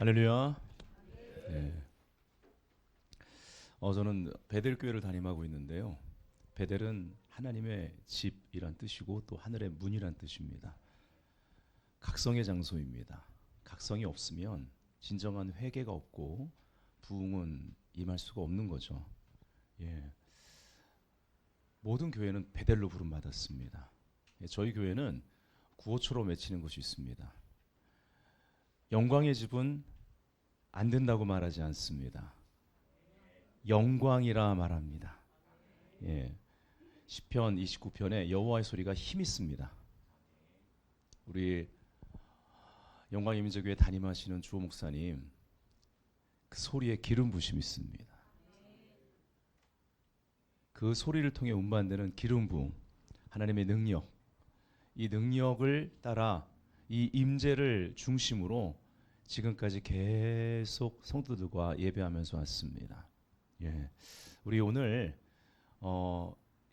할렐루야. 네. 저는 베델교회를 담임하고 있는데요. 베델은 하나님의 집이란 뜻이고 또 하늘의 문이란 뜻입니다. 각성의 장소입니다. 각성이 없으면 진정한 회개가 없고 부흥은 임할 수가 없는 거죠. 예. 모든 교회는 베델로 부름받았습니다. 저희 교회는 구호초로 외치는 것이 있습니다. 영광의 집은 안 된다고 말하지 않습니다. 영광이라 말합니다. 예. 시편 29편에 여호와의 소리가 힘 있습니다. 우리 영광의 임재교회 담임하시는 주호 목사님, 그 소리에 기름 부심이 있습니다. 그 소리를 통해 운반되는 기름 부음, 하나님의 능력, 이 능력을 따라 이 임재를 중심으로 지금까지 계속 성도들과 예배하면서 왔습니다. 예, 우리 오늘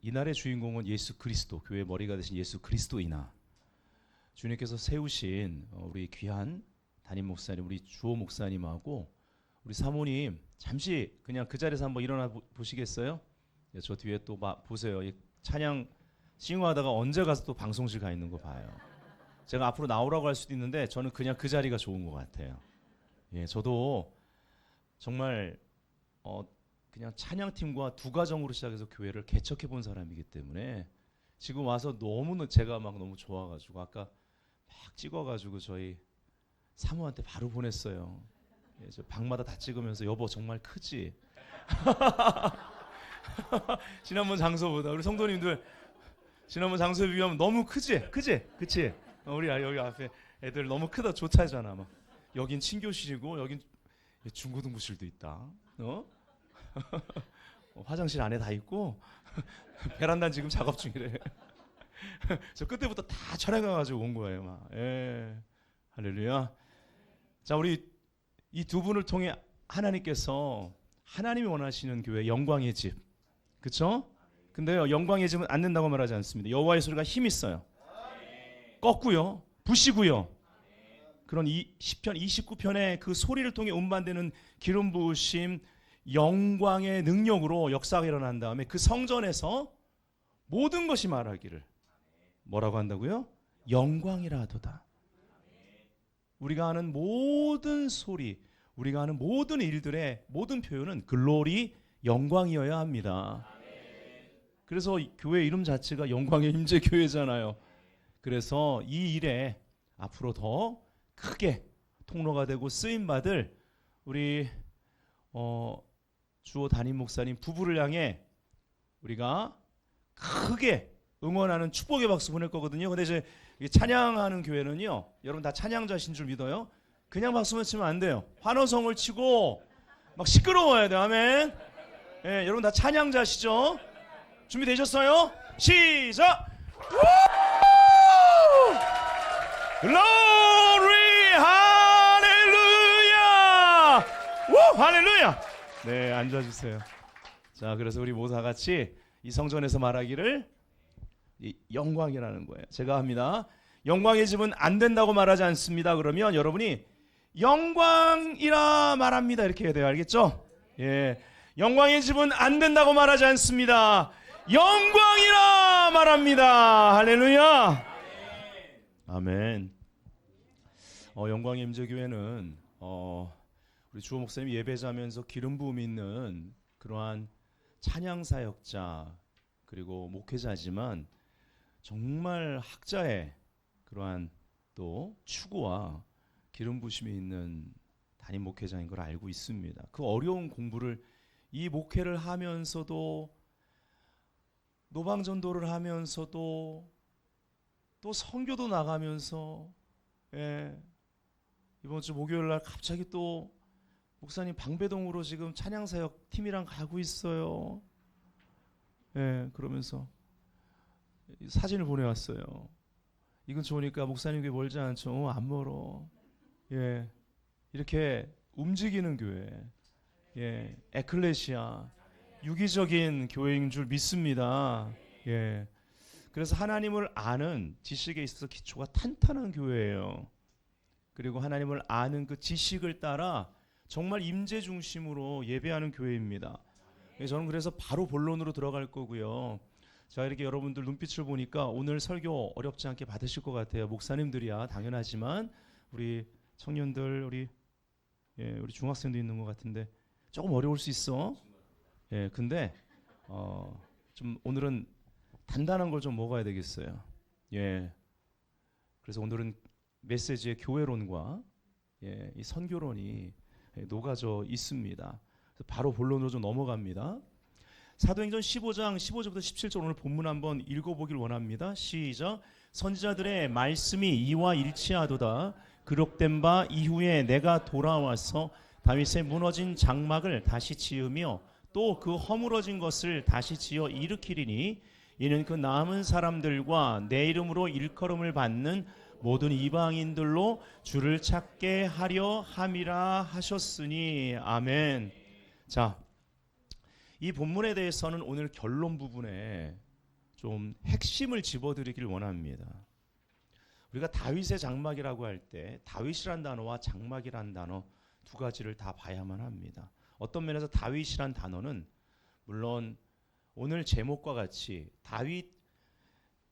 이날의 주인공은 예수 그리스도, 교회의 머리가 되신 예수 그리스도이나 주님께서 세우신 우리 귀한 담임 목사님, 우리 주호 목사님하고 우리 사모님 잠시 그냥 그 자리에서 한번 일어나 보시겠어요? 예, 저 뒤에 또 보세요. 이 찬양 싱어하다가 언제 가서 또 방송실 가 있는 거 봐요. 제가 앞으로 나오라고 할 수도 있는데 저는 그냥 그 자리가 좋은 것 같아요. 예, 저도 정말 그냥 찬양팀과 두 가정으로 시작해서 교회를 개척해 본 사람이기 때문에 지금 와서 너무 제가 막 너무 좋아가지고 아까 막 찍어가지고 저희 사모한테 바로 보냈어요. 예, 저 방마다 다 찍으면서 여보 정말 크지? 지난번 장소보다 우리 성도님들 지난번 장소에 비하면 너무 크지? 그치? 우리 여기 앞에 애들 너무 크다 좋다잖아. 막 여긴 친교실이고 여긴 중고등부실도 있다. 화장실 안에 다 있고 베란다 지금 작업 중이래. 저 끝에부터 다 촬영해가지고 온 거예요. 막. 예. 할렐루야. 자, 우리 이 두 분을 통해 하나님께서 하나님이 원하시는 교회 영광의 집, 그렇죠? 근데요, 영광의 집은 안 된다고 말하지 않습니다. 여호와의 소리가 힘 있어요. 꺾고요, 부시고요. 그런 시편 29편의 그 소리를 통해 운반되는 기름 부으심, 영광의 능력으로 역사가 일어난 다음에 그 성전에서 모든 것이 말하기를 뭐라고 한다고요? 영광이라 하도다. 우리가 하는 모든 소리, 우리가 하는 모든 일들의 모든 표현은 글로리, 영광이어야 합니다. 그래서 교회 이름 자체가 영광의 임재교회잖아요. 그래서 이 일에 앞으로 더 크게 통로가 되고 쓰임받을 우리 주호 담임 목사님 부부를 향해 우리가 크게 응원하는 축복의 박수 보낼 거거든요. 근데 이제 찬양하는 교회는요, 여러분 다 찬양자신 줄 믿어요. 그냥 박수만 치면 안 돼요. 환호성을 치고 막 시끄러워야 돼. 아멘. 예, 여러분 다 찬양자시죠? 준비되셨어요? 시작! 글로리 할렐루야! 할렐루야! 네, 앉아주세요. 자, 그래서 우리 모두 다 같이 이 성전에서 말하기를 이 영광이라는 거예요. 제가 합니다. 영광의 집은 안 된다고 말하지 않습니다. 그러면 여러분이 영광이라 말합니다. 이렇게 해야 돼요. 알겠죠? 예, 영광의 집은 안 된다고 말하지 않습니다. 영광이라 말합니다. 할렐루야. 아멘. 영광의 임재교회는 우리 주호 목사님 예배자면서 기름 부음 있는 그러한 찬양 사역자 그리고 목회자지만 정말 학자의 그러한 또 추구와 기름 부심이 있는 담임 목회자인 걸 알고 있습니다. 그 어려운 공부를 이 목회를 하면서도 노방전도를 하면서도 또 선교도 나가면서 이번 주 목요일 날 갑자기 또 목사님 방배동으로 지금 찬양사역 팀이랑 가고 있어요. 그러면서 사진을 보내왔어요. 이건 좋으니까 목사님 교회 멀지 않죠? 안 멀어. 이렇게 움직이는 교회, 에클레시아, 유기적인 교회인 줄 믿습니다. 그래서 하나님을 아는 지식에 있어서 기초가 탄탄한 교회예요. 그리고 하나님을 아는 그 지식을 따라 정말 임재 중심으로 예배하는 교회입니다. 저는 그래서 바로 본론으로 들어갈 거고요. 자, 이렇게 여러분들 눈빛을 보니까 오늘 설교 어렵지 않게 받으실 것 같아요. 목사님들이야 당연하지만 우리 청년들, 우리 중학생도 있는 것 같은데 조금 어려울 수 있어. 근데 좀 오늘은 단단한 걸 좀 먹어야 되겠어요. 그래서 오늘은 메시지의 교회론과 이 선교론이 녹아져 있습니다. 그래서 바로 본론으로 좀 넘어갑니다. 사도행전 15장 15절부터 17절 오늘 본문 한번 읽어보길 원합니다. 시작. 선지자들의 말씀이 이와 일치하도다. 기록된 바 이후에 내가 돌아와서 다윗의 무너진 장막을 다시 지으며 또 그 허물어진 것을 다시 지어 일으키리니 이는 그 남은 사람들과 내 이름으로 일컬음을 받는 모든 이방인들로 주를 찾게 하려 함이라 하셨으니 아멘. 자, 이 본문에 대해서는 오늘 결론 부분에 좀 핵심을 집어드리길 원합니다. 우리가 다윗의 장막이라고 할 때 다윗이란 단어와 장막이란 단어 두 가지를 다 봐야만 합니다. 어떤 면에서 다윗이란 단어는 물론 오늘 제목과 같이 다윗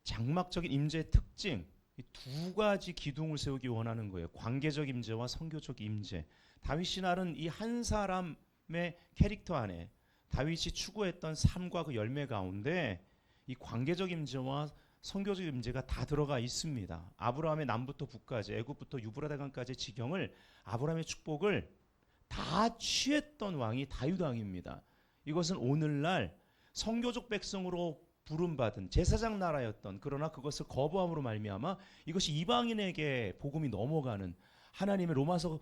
장막적인 임재의 특징 이 두 가지 기둥을 세우기 원하는 거예요. 관계적 임재와 선교적 임재. 다윗이 나른 이 한 사람의 캐릭터 안에 다윗이 추구했던 삶과 그 열매 가운데 이 관계적 임재와 선교적 임재가 다 들어가 있습니다. 아브라함의 남부터 북까지 애굽부터 유브라데강까지의 지경을 아브라함의 축복을 다 취했던 왕이 다윗 왕입니다. 이것은 오늘날 선교적 백성으로 부름받은 제사장 나라였던 그러나 그것을 거부함으로 말미암아 이것이 이방인에게 복음이 넘어가는 하나님의 로마서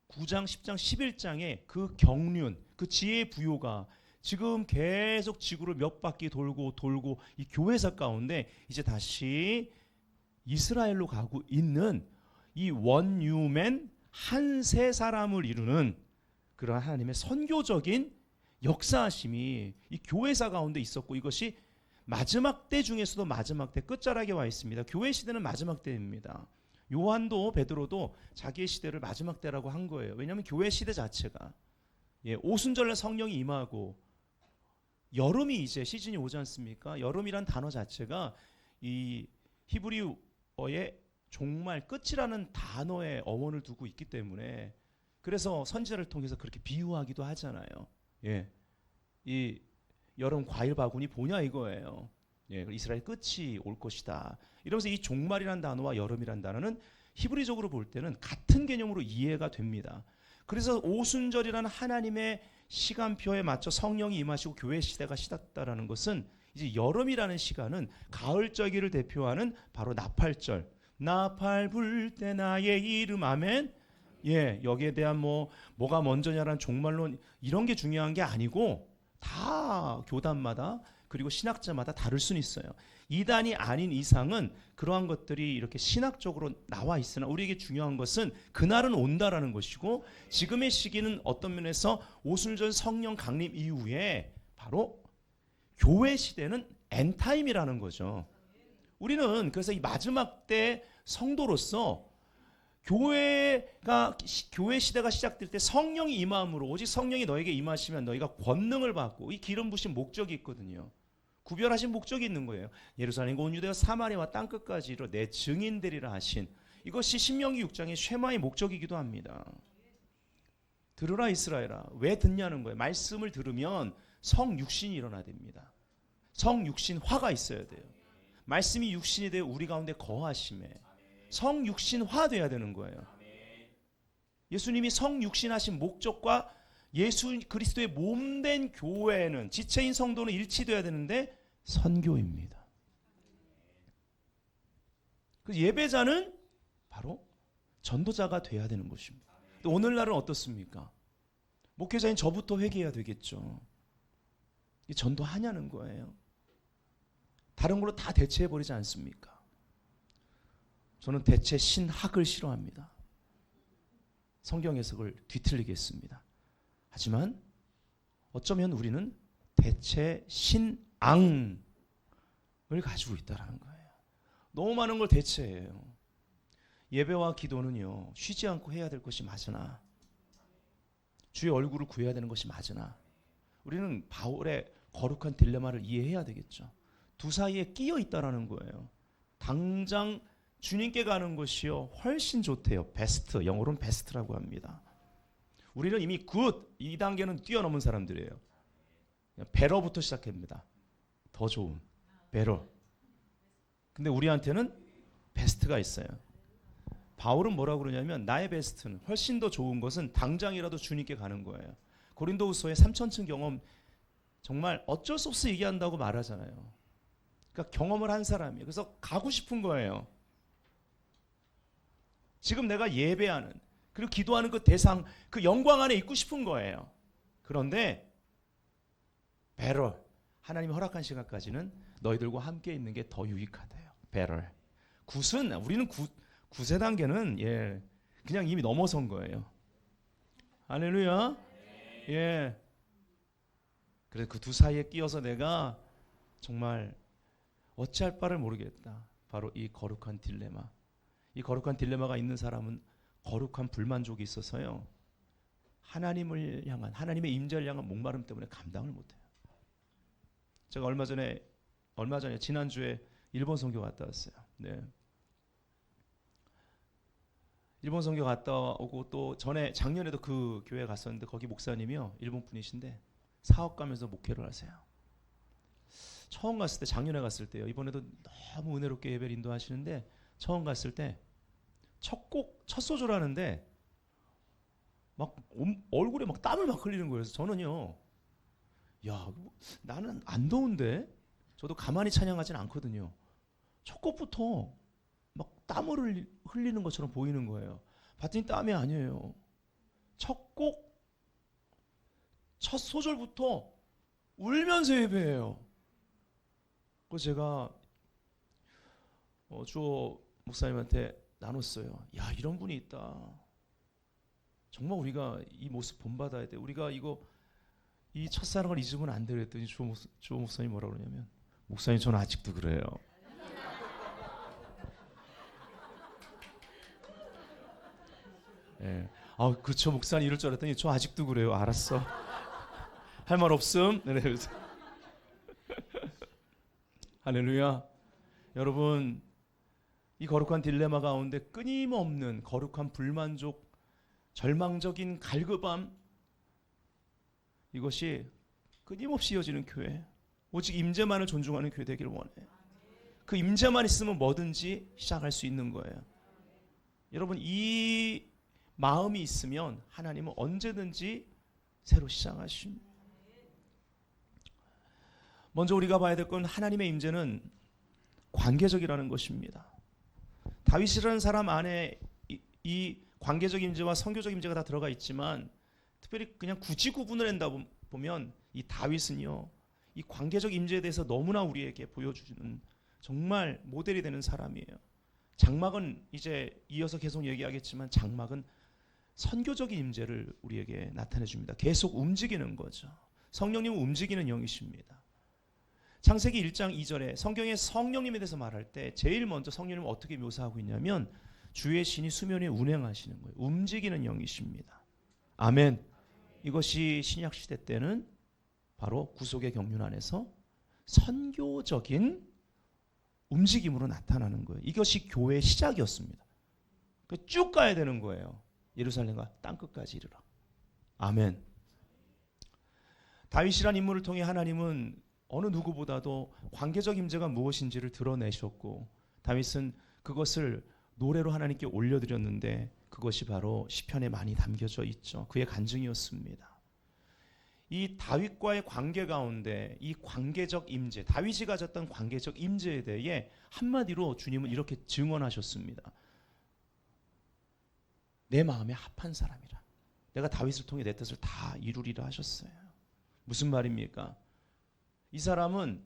9장, 10장, 11장의 그 경륜, 그 지혜의 부요가 지금 계속 지구를 몇 바퀴 돌고 이 교회사 가운데 이제 다시 이스라엘로 가고 있는 이 원유맨 한 세 사람을 이루는 그러한 하나님의 선교적인 역사하심이 이 교회사 가운데 있었고 이것이 마지막 때 중에서도 마지막 때 끝자락에 와 있습니다. 교회 시대는 마지막 때입니다. 요한도 베드로도 자기의 시대를 마지막 때라고 한 거예요. 왜냐하면 교회 시대 자체가 오순절날 성령이 임하고 여름이 이제 시즌이 오지 않습니까? 여름이란 단어 자체가 이 히브리어의 정말 끝이라는 단어의 어원을 두고 있기 때문에 그래서 선지자를 통해서 그렇게 비유하기도 하잖아요. 이 여름 과일 바구니 보냐 이거예요. 이스라엘 끝이 올 것이다. 이러면서 이 종말이란 단어와 여름이란 단어는 히브리적으로 볼 때는 같은 개념으로 이해가 됩니다. 그래서 오순절이라는 하나님의 시간표에 맞춰 성령이 임하시고 교회 시대가 시작됐다라는 것은 이제 여름이라는 시간은 가을절기를 대표하는 바로 나팔절. 나팔 불 때 나의 이름 아멘. 여기에 대한 뭐가 먼저냐라는 종말론 이런 게 중요한 게 아니고 다 교단마다 그리고 신학자마다 다를 수는 있어요. 이단이 아닌 이상은 그러한 것들이 이렇게 신학적으로 나와 있으나 우리에게 중요한 것은 그날은 온다라는 것이고 지금의 시기는 어떤 면에서 오순절 성령 강림 이후에 바로 교회 시대는 엔타임이라는 거죠. 우리는 그래서 이 마지막 때 성도로서 교회 시대가 시작될 때 성령이 임함으로 오직 성령이 너에게 임하시면 너희가 권능을 받고 이 기름 부신 목적이 있거든요. 구별하신 목적이 있는 거예요. 예루살렘과 온 유대와 사마리아와 땅끝까지 내 증인 되리라 하신 이것이 신명기 6장의 쉐마의 목적이기도 합니다. 들으라 이스라엘아. 왜 듣냐는 거예요. 말씀을 들으면 성육신이 일어나야 됩니다. 성육신화가 있어야 돼요. 말씀이 육신이 되어 우리 가운데 거하심에 성육신화 돼야 되는 거예요. 예수님이 성육신하신 목적과 예수 그리스도의 몸된 교회는 지체인 성도는 일치돼야 되는데 선교입니다. 그 예배자는 바로 전도자가 돼야 되는 것입니다. 오늘날은 어떻습니까? 목회자인 저부터 회개해야 되겠죠. 전도하냐는 거예요. 다른 걸로 다 대체해버리지 않습니까? 저는 대체 신학을 싫어합니다. 성경 해석을 뒤틀리게 했습니다. 하지만 어쩌면 우리는 대체 신앙을 가지고 있다는 거예요. 너무 많은 걸 대체해요. 예배와 기도는요, 쉬지 않고 해야 될 것이 맞으나, 주의 얼굴을 구해야 되는 것이 맞으나, 우리는 바울의 거룩한 딜레마를 이해해야 되겠죠. 두 사이에 끼어 있다라는 거예요. 당장 주님께 가는 것이요 훨씬 좋대요. 베스트, 영어로는 베스트라고 합니다. 우리는 이미 굿, 이 단계는 뛰어넘은 사람들이에요. 베러부터 시작합니다. 더 좋은 베러. 근데 우리한테는 베스트가 있어요. 바울은 뭐라고 그러냐면 나의 베스트는, 훨씬 더 좋은 것은 당장이라도 주님께 가는 거예요. 고린도후서의 3000층 경험, 정말 어쩔 수 없이 얘기한다고 말하잖아요. 그러니까 경험을 한 사람이에요. 그래서 가고 싶은 거예요. 지금 내가 예배하는, 그리고 기도하는 그 대상, 그 영광 안에 있고 싶은 거예요. 그런데 better, 하나님이 허락한 시간까지는 너희들과 함께 있는 게 더 유익하대요. better. 굿은, 우리는 굿의 단계는 그냥 이미 넘어선 거예요. 할렐루야. 예. 그래서 그 두 사이에 끼어서 내가 정말 어찌할 바를 모르겠다. 바로 이 거룩한 딜레마. 이 거룩한 딜레마가 있는 사람은 거룩한 불만족이 있어서요, 하나님을 향한, 하나님의 임재를 향한 목마름 때문에 감당을 못해요. 제가 얼마 전에 지난주에 일본 선교 갔다 왔어요. 네. 일본 선교 갔다 오고 또 작년에도 그 교회 갔었는데 거기 목사님이요, 일본 분이신데 사업 가면서 목회를 하세요. 처음 갔을 때, 작년에 갔을 때요, 이번에도 너무 은혜롭게 예배를 인도하시는데 처음 갔을 때 첫 소절을 하는데 막 얼굴에 막 땀을 막 흘리는 거예요. 그래서 저는요, 야, 나는 안 더운데, 저도 가만히 찬양하진 않거든요. 첫 곡부터 막 땀을 흘리는 것처럼 보이는 거예요. 봤더니 땀이 아니에요. 첫 소절부터 울면서 예배해요. 그래서 제가 주호 목사님한테 나눴어요. 야, 이런 분이 있다. 정말 우리가 이 모습 본받아야 돼. 우리가 이 첫사랑을 잊으면 안 돼. 그랬더니 주호 목사님 뭐라 그러냐면, 목사님 저는 아직도 그래요. 예. 그렇죠 목사님, 이럴 줄 알았더니 저 아직도 그래요. 알았어. 할 말 없음. 네, 그래서 할렐루야. 여러분, 이 거룩한 딜레마 가운데 끊임없는 거룩한 불만족, 절망적인 갈급함, 이것이 끊임없이 이어지는 교회, 오직 임재만을 존중하는 교회 되기를 원해요. 그 임재만 있으면 뭐든지 시작할 수 있는 거예요. 여러분, 이 마음이 있으면 하나님은 언제든지 새로 시작하십니다. 먼저 우리가 봐야 될 건, 하나님의 임재는 관계적이라는 것입니다. 다윗이라는 사람 안에 이 관계적 임재와 선교적 임재가 다 들어가 있지만, 특별히 그냥 굳이 구분을 한다 보면 이 다윗은요, 이 관계적 임재에 대해서 너무나 우리에게 보여주는 정말 모델이 되는 사람이에요. 장막은 이제 이어서 계속 얘기하겠지만, 장막은 선교적인 임재를 우리에게 나타내 줍니다. 계속 움직이는 거죠. 성령님은 움직이는 영이십니다. 창세기 1장 2절에 성경에 성령님에 대해서 말할 때 제일 먼저 성령님을 어떻게 묘사하고 있냐면, 주의 신이 수면 위에 운행하시는 거예요. 움직이는 영이십니다. 아멘. 이것이 신약 시대 때는 바로 구속의 경륜 안에서 선교적인 움직임으로 나타나는 거예요. 이것이 교회의 시작이었습니다. 쭉 가야 되는 거예요. 예루살렘과 땅끝까지 이르러. 아멘. 다윗이라는 인물을 통해 하나님은 어느 누구보다도 관계적 임재가 무엇인지를 드러내셨고, 다윗은 그것을 노래로 하나님께 올려드렸는데, 그것이 바로 시편에 많이 담겨져 있죠. 그의 간증이었습니다. 이 다윗과의 관계 가운데 이 관계적 임재, 다윗이 가졌던 관계적 임재에 대해 한마디로 주님은 이렇게 증언하셨습니다. 내 마음에 합한 사람이라. 내가 다윗을 통해 내 뜻을 다 이루리라 하셨어요. 무슨 말입니까? 이 사람은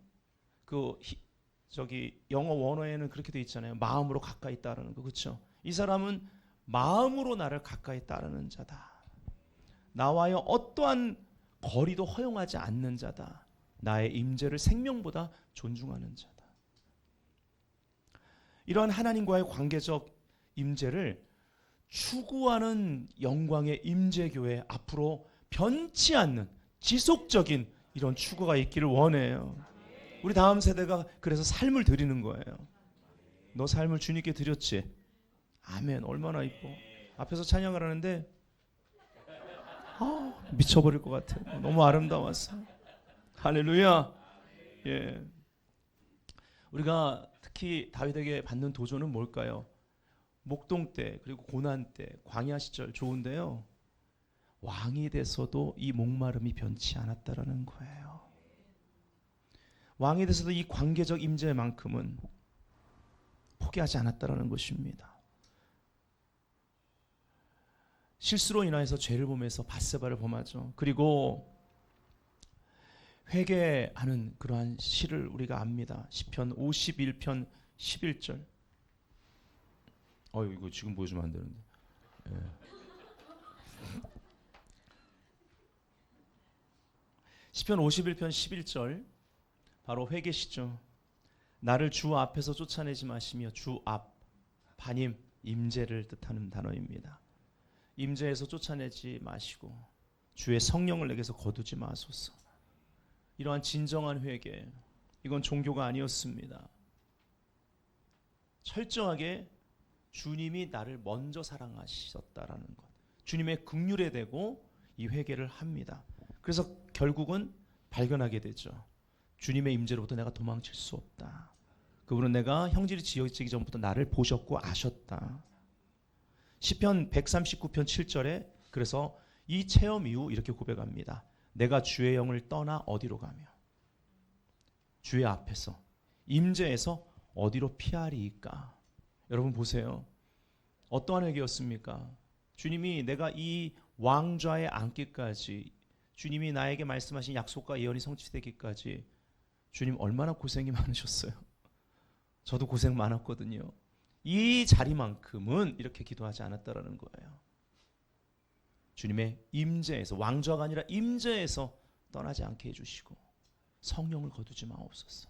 영어 원어에는 그렇게 돼 있잖아요. 마음으로 가까이 따르는 거, 그렇죠? 이 사람은 마음으로 나를 가까이 따르는 자다. 나와의 어떠한 거리도 허용하지 않는 자다. 나의 임재를 생명보다 존중하는 자다. 이러한 하나님과의 관계적 임재를 추구하는 영광의 임재교회 앞으로 변치 않는 지속적인 이런 추구가 있기를 원해요. 우리 다음 세대가 그래서 삶을 드리는 거예요. 너 삶을 주님께 드렸지? 아멘. 얼마나 이뻐. 앞에서 찬양을 하는데 미쳐버릴 것 같아. 너무 아름다웠어. 할렐루야. 예. 우리가 특히 다윗에게 받는 도전은 뭘까요? 목동 때 그리고 고난 때 광야 시절 좋은데요. 왕이 돼서도 이 목마름이 변치 않았다라는 거예요. 왕이 돼서도 이 관계적 임재만큼은 포기하지 않았다라는 것입니다. 실수로 인하여서 죄를 범해서 밧세바를 범하죠. 그리고 회개하는 그러한 시를 우리가 압니다. 시편 51편 11절. 이거 지금 보여주면 안 되는데. 예. 시편 51편 11절 바로 회개시죠. 나를 주 앞에서 쫓아내지 마시며 주 앞, 반임, 임재를 뜻하는 단어입니다. 임재에서 쫓아내지 마시고 주의 성령을 내게서 거두지 마소서. 이러한 진정한 회개, 이건 종교가 아니었습니다. 철저하게 주님이 나를 먼저 사랑하셨다라는 것, 주님의 긍휼에 대고 이 회개를 합니다. 그래서 결국은 발견하게 되죠. 주님의 임재로부터 내가 도망칠 수 없다. 그분은 내가 형질이 지어지기 전부터 나를 보셨고 아셨다. 시편 139편 7절에 그래서 이 체험 이후 이렇게 고백합니다. 내가 주의 영을 떠나 어디로 가며 주의 앞에서 임재에서 어디로 피하리이까. 여러분 보세요. 어떠한 회개였습니까? 주님이 내가 이 왕좌에 앉기까지, 주님이 나에게 말씀하신 약속과 예언이 성취되기까지 주님 얼마나 고생이 많으셨어요. 저도 고생 많았거든요. 이 자리만큼은 이렇게 기도하지 않았다라는 거예요. 주님의 임재에서, 왕좌가 아니라 임재에서 떠나지 않게 해주시고 성령을 거두지 마옵소서.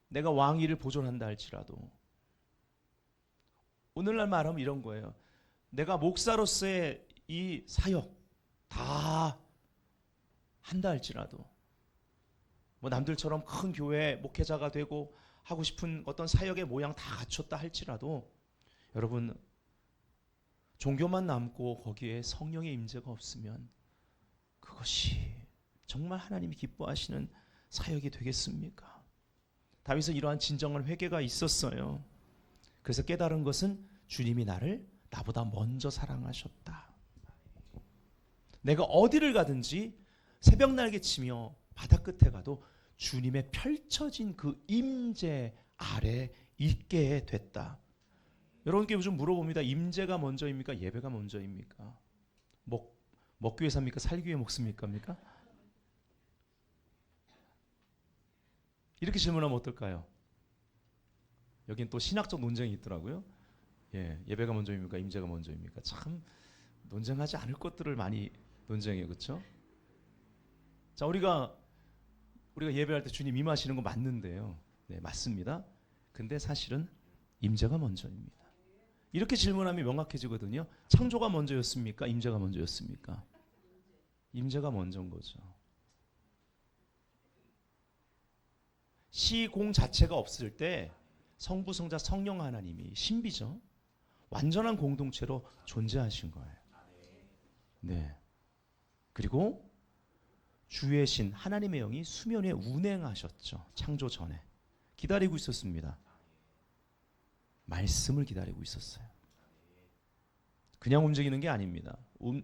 내가 왕위를 보존한다 할지라도, 오늘날 말하면 이런 거예요. 내가 목사로서의 이 사역 다 한다 할지라도, 뭐 남들처럼 큰 교회 목회자가 되고 하고 싶은 어떤 사역의 모양 다 갖췄다 할지라도, 여러분 종교만 남고 거기에 성령의 임재가 없으면 그것이 정말 하나님이 기뻐하시는 사역이 되겠습니까? 다윗은 이러한 진정한 회개가 있었어요. 그래서 깨달은 것은 주님이 나보다 먼저 사랑하셨다. 내가 어디를 가든지 새벽 날개 치며 바다 끝에 가도 주님의 펼쳐진 그 임재 아래 있게 됐다. 여러분께 요즘 물어봅니다. 임재가 먼저입니까? 예배가 먼저입니까? 먹기 위해 삽니까? 살기 위해 먹습니까? 이렇게 질문하면 어떨까요? 여긴 또 신학적 논쟁이 있더라고요. 예배가 먼저입니까? 임재가 먼저입니까? 참 논쟁하지 않을 것들을 많이 논쟁해요. 그렇죠? 자, 우리가 예배할 때 주님 임하시는 거 맞는데요. 네, 맞습니다. 근데 사실은 임재가 먼저입니다. 이렇게 질문하면 명확해지거든요. 창조가 먼저였습니까? 임재가 먼저였습니까? 임재가 먼저인 거죠. 시공 자체가 없을 때 성부, 성자, 성령 하나님이 신비죠. 완전한 공동체로 존재하신 거예요. 네. 그리고 주의 신 하나님의 영이 수면에 운행하셨죠. 창조 전에 기다리고 있었습니다. 말씀을 기다리고 있었어요. 그냥 움직이는 게 아닙니다.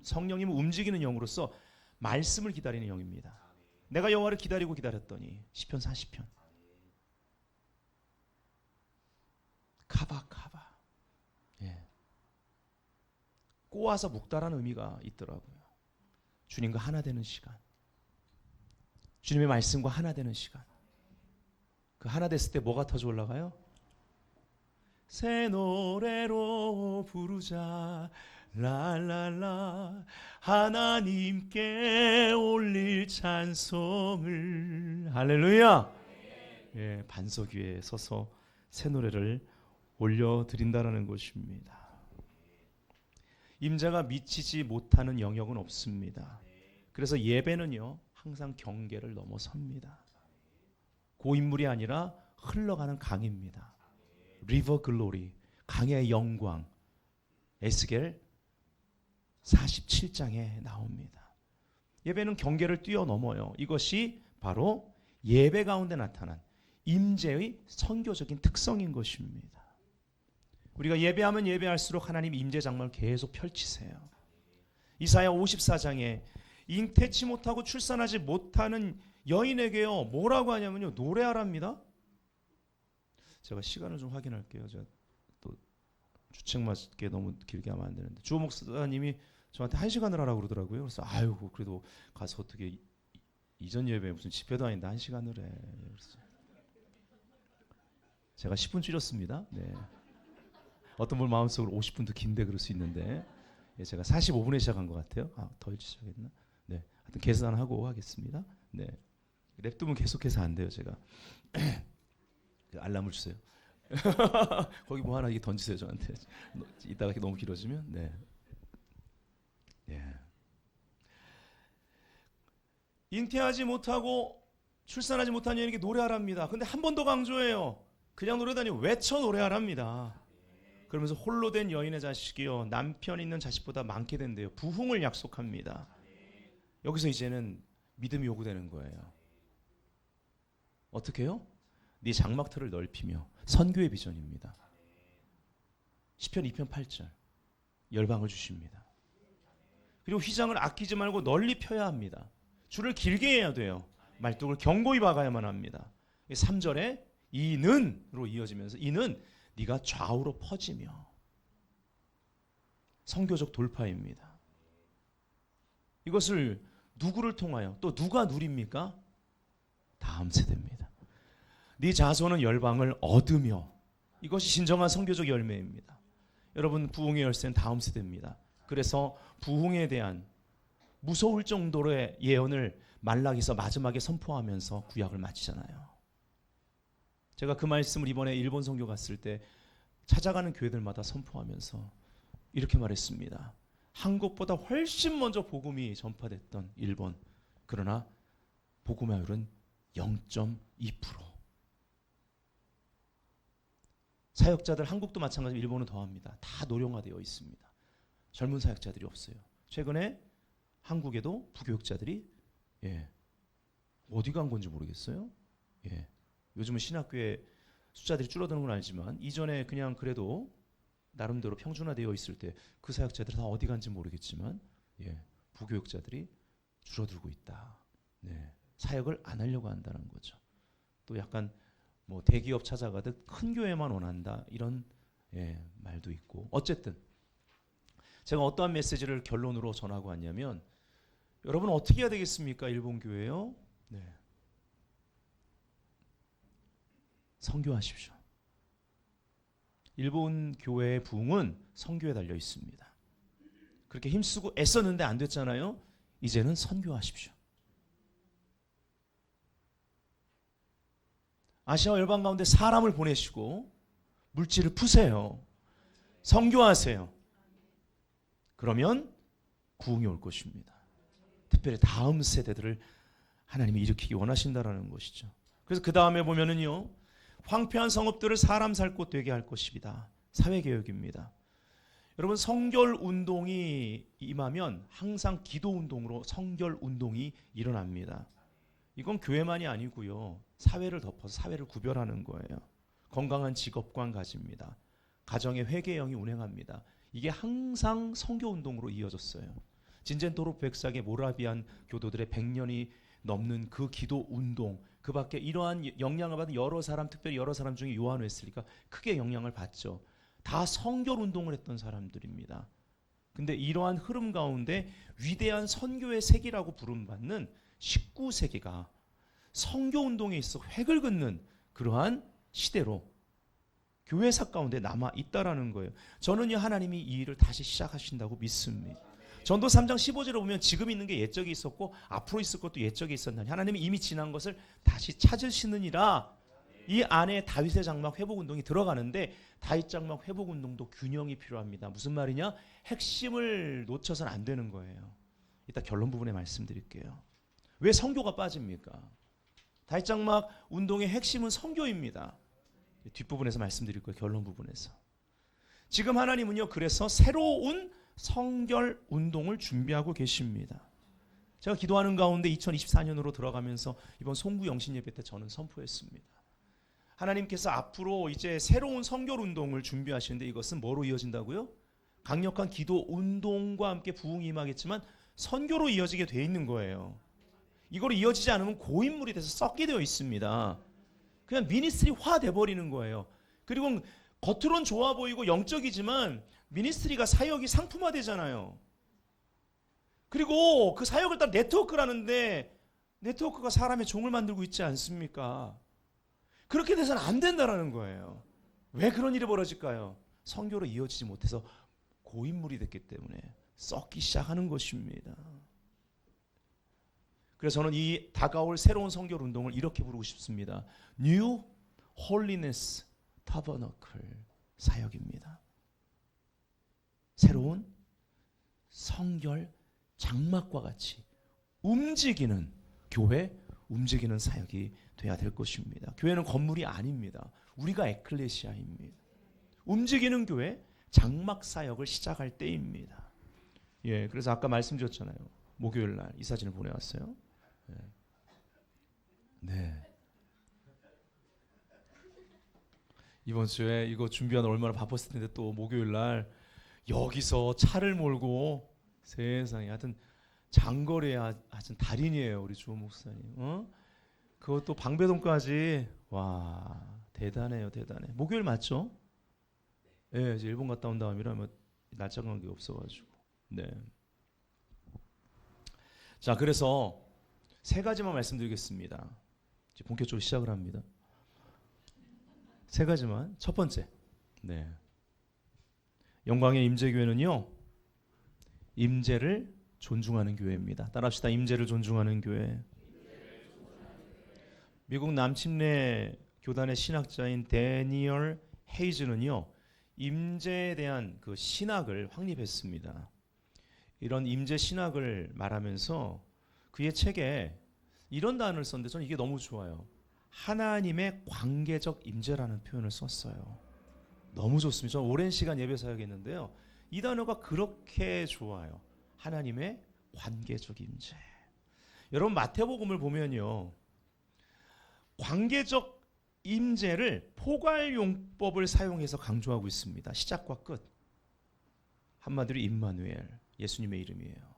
성령님은 움직이는 영으로서 말씀을 기다리는 영입니다. 내가 여호와를 기다렸더니 시편 40편 카바 꼬아서 묵다라는 의미가 있더라고요. 주님과 하나 되는 시간, 주님의 말씀과 하나 되는 시간. 그 하나 됐을 때 뭐가 터져 올라가요? 새 노래로 부르자 랄랄라 하나님께 올릴 찬송을 할렐루야. 반석 위에 서서 새 노래를 올려드린다라는 것입니다. 임재가 미치지 못하는 영역은 없습니다. 그래서 예배는요 항상 경계를 넘어섭니다. 고인물이 아니라 흘러가는 강입니다. 리버 글로리, 강의 영광. 에스겔 47장에 나옵니다. 예배는 경계를 뛰어넘어요. 이것이 바로 예배 가운데 나타난 임재의 선교적인 특성인 것입니다. 우리가 예배하면 예배할수록 하나님 임재 장막을 계속 펼치세요. 이사야 54장에 잉태치 못하고 출산하지 못하는 여인에게요 뭐라고 하냐면요 노래하랍니다. 제가 시간을 좀 확인할게요. 제가 또 주책 맞게 너무 길게 하면 안 되는데 주호 목사님이 저한테 1시간을 하라고 그러더라고요. 그래서 아유 그래도 가서 어떻게 이전 예배 무슨 집회도 아닌데 1시간을 해. 그래서 제가 10분 줄였습니다. 네. 어떤 분 마음속으로 50분도 긴데 그럴 수 있는데 제가 45분에 시작한 것 같아요. 더 일찍 시작했나? 네. 하여튼 계산하고 하겠습니다. 네. 랩두면 계속해서 안 돼요 제가. 알람을 주세요. 거기 뭐 하나 던지세요 저한테. 이따가 너무 길어지면. 네. 예. 잉태하지 못하고 출산하지 못한 여인에게 노래하랍니다. 근데 한 번 더 강조해요. 그냥 노래도 아니고 외쳐 노래하랍니다. 그러면서 홀로 된 여인의 자식이요 남편 있는 자식보다 많게 된대요. 부흥을 약속합니다. 여기서 이제는 믿음이 요구되는 거예요. 어떻게 해요? 네 장막틀을 넓히며 선교의 비전입니다. 시편 2편 8절 열방을 주십니다. 그리고 휘장을 아끼지 말고 널리 펴야 합니다. 줄을 길게 해야 돼요. 말뚝을 견고히 박아야만 합니다. 3절에 이는으로 이어지면서 이는 네가 좌우로 퍼지며 선교적 돌파입니다. 이것을 누구를 통하여 또 누가 누립니까? 다음 세대입니다. 네 자손은 열방을 얻으며 이것이 진정한 선교적 열매입니다. 여러분 부흥의 열쇠는 다음 세대입니다. 그래서 부흥에 대한 무서울 정도의 예언을 말라기서 마지막에 선포하면서 구약을 마치잖아요. 제가 그 말씀을 이번에 일본 선교 갔을 때 찾아가는 교회들마다 선포하면서 이렇게 말했습니다. 한국보다 훨씬 먼저 복음이 전파됐던 일본. 그러나 복음화율은 0.2%. 사역자들 한국도 마찬가지로 일본은 더합니다. 다 노령화되어 있습니다. 젊은 사역자들이 없어요. 최근에 한국에도 부교육자들이 어디 간 건지 모르겠어요. 요즘은 신학교에 숫자들이 줄어드는 건 알지만 이전에 그냥 그래도 나름대로 평준화되어 있을 때 그 사역자들이 다 어디 간지 모르겠지만 부교육자들이 줄어들고 있다. 사역을 안 하려고 한다는 거죠. 또 약간 뭐 대기업 찾아가듯 큰 교회만 원한다 이런 말도 있고 어쨌든 제가 어떠한 메시지를 결론으로 전하고 왔냐면 여러분 어떻게 해야 되겠습니까? 일본 교회요. 선교하십시오. 일본 교회의 부흥은 선교에 달려 있습니다. 그렇게 힘쓰고 애썼는데 안 됐잖아요. 이제는 선교하십시오. 아시아 열방 가운데 사람을 보내시고 물질을 푸세요. 선교하세요. 그러면 구흥이 올 것입니다. 특별히 다음 세대들을 하나님이 일으키기 원하신다라는 것이죠. 그래서 그 다음에 보면은요. 황폐한 성읍들을 사람 살 곳 되게 할 것입니다. 사회개혁입니다. 여러분 성결운동이 임하면 항상 기도운동으로 성결운동이 일어납니다. 이건 교회만이 아니고요. 사회를 덮어서 사회를 구별하는 거예요. 건강한 직업관 가집니다. 가정의 회개형이 운행합니다. 이게 항상 성교운동으로 이어졌어요. 진젠토로 백삭의 모라비안 교도들의 100년이 넘는 그 기도운동 그 밖에 이러한 영향을 받은 여러 사람 특별히 여러 사람 중에 요한 웨슬리가 크게 영향을 받죠. 다 성결운동을 했던 사람들입니다. 근데 이러한 흐름 가운데 위대한 선교의 세기라고 부름받는 19세기가 선교운동에 있어 획을 긋는 그러한 시대로 교회사 가운데 남아 있다라는 거예요. 저는 하나님이 이 일을 다시 시작하신다고 믿습니다. 전도 3장 15절에 보면 지금 있는 게 옛적에 있었고 앞으로 있을 것도 옛적에 있었나니 하나님이 이미 지난 것을 다시 찾으시느니라 이 안에 다윗의 장막 회복 운동이 들어가는데 다윗 장막 회복 운동도 균형이 필요합니다. 무슨 말이냐? 핵심을 놓쳐서는 안 되는 거예요. 이따 결론 부분에 말씀드릴게요. 왜 성교가 빠집니까? 다윗 장막 운동의 핵심은 성교입니다. 뒷부분에서 말씀드릴 거예요. 결론 부분에서. 지금 하나님은요, 그래서 새로운 성결 운동을 준비하고 계십니다. 제가 기도하는 가운데 2024년으로 들어가면서 이번 송구 영신 예배 때 저는 선포했습니다. 하나님께서 앞으로 이제 새로운 성결 운동을 준비하시는데 이것은 뭐로 이어진다고요? 강력한 기도 운동과 함께 부흥이 임하겠지만 선교로 이어지게 돼 있는 거예요. 이거로 이어지지 않으면 고인물이 돼서 썩게 되어 있습니다. 그냥 미니스트리화 돼버리는 거예요. 그리고 겉으론 좋아 보이고 영적이지만 미니스트리가 사역이 상품화 되잖아요. 그리고 그 사역을 따라 네트워크라는데 네트워크가 사람의 종을 만들고 있지 않습니까? 그렇게 돼서는 안 된다라는 거예요. 왜 그런 일이 벌어질까요? 선교로 이어지지 못해서 고인물이 됐기 때문에 썩기 시작하는 것입니다. 그래서 저는 이 다가올 새로운 선교 운동을 이렇게 부르고 싶습니다. New Holiness Tabernacle 사역입니다. 새로운 성결 장막과 같이 움직이는 교회, 움직이는 사역이 돼야 될 것입니다. 교회는 건물이 아닙니다. 우리가 에클레시아입니다. 움직이는 교회, 장막 사역을 시작할 때입니다. 예, 그래서 아까 말씀드렸잖아요. 목요일 날 이 사진을 보내왔어요. 네. 이번 주에 이거 준비하는 얼마나 바빴을 텐데 또 목요일 날 여기서 차를 몰고 세상에 하여튼 장거리에 하여튼 달인이에요 우리 주호 목사님. 그것도 방배동까지. 와 대단해요 대단해. 목요일 맞죠? 네, 이제 일본 갔다 온 다음이라 뭐 날짜 관계 없어가지고. 네. 자 그래서 세 가지만 말씀드리겠습니다. 이제 본격적으로 시작을 합니다. 세 가지만. 첫 번째, 네. 영광의 임재교회는요, 임재를 존중하는 교회입니다. 따라합시다. 임재를 존중하는 교회. 미국 남침례 교단의 신학자인 데니얼 헤이즈는요, 임재에 대한 그 신학을 확립했습니다. 이런 임재 신학을 말하면서 그의 책에 이런 단어를 썼는데 저는 이게 너무 좋아요. 하나님의 관계적 임재라는 표현을 썼어요. 너무 좋습니다. 저는 오랜 시간 예배 사역했는데요. 이 단어가 그렇게 좋아요. 하나님의 관계적 임재. 여러분 마태복음을 보면요. 관계적 임재를 포괄용법을 사용해서 강조하고 있습니다. 시작과 끝. 한마디로 임마누엘, 예수님의 이름이에요.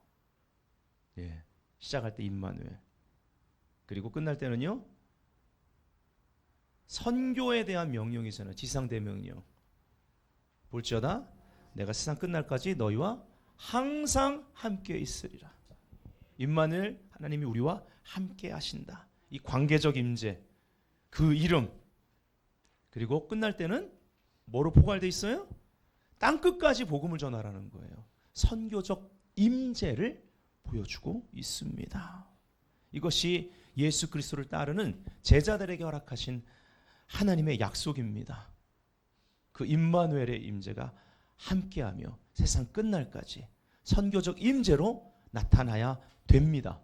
예, 시작할 때 임마누엘. 그리고 끝날 때는요. 선교에 대한 명령이잖아요. 지상대명령. 볼지어다 내가 세상 끝날까지 너희와 항상 함께 있으리라. 임마누엘 하나님이 우리와 함께 하신다. 이 관계적 임재, 그 이름. 그리고 끝날 때는 뭐로 포괄되어 있어요? 땅끝까지 복음을 전하라는 거예요. 선교적 임재를 보여주고 있습니다. 이것이 예수 그리스도를 따르는 제자들에게 허락하신 하나님의 약속입니다. 그 임마누엘의 임재가 함께하며 세상 끝날까지 선교적 임재로 나타나야 됩니다.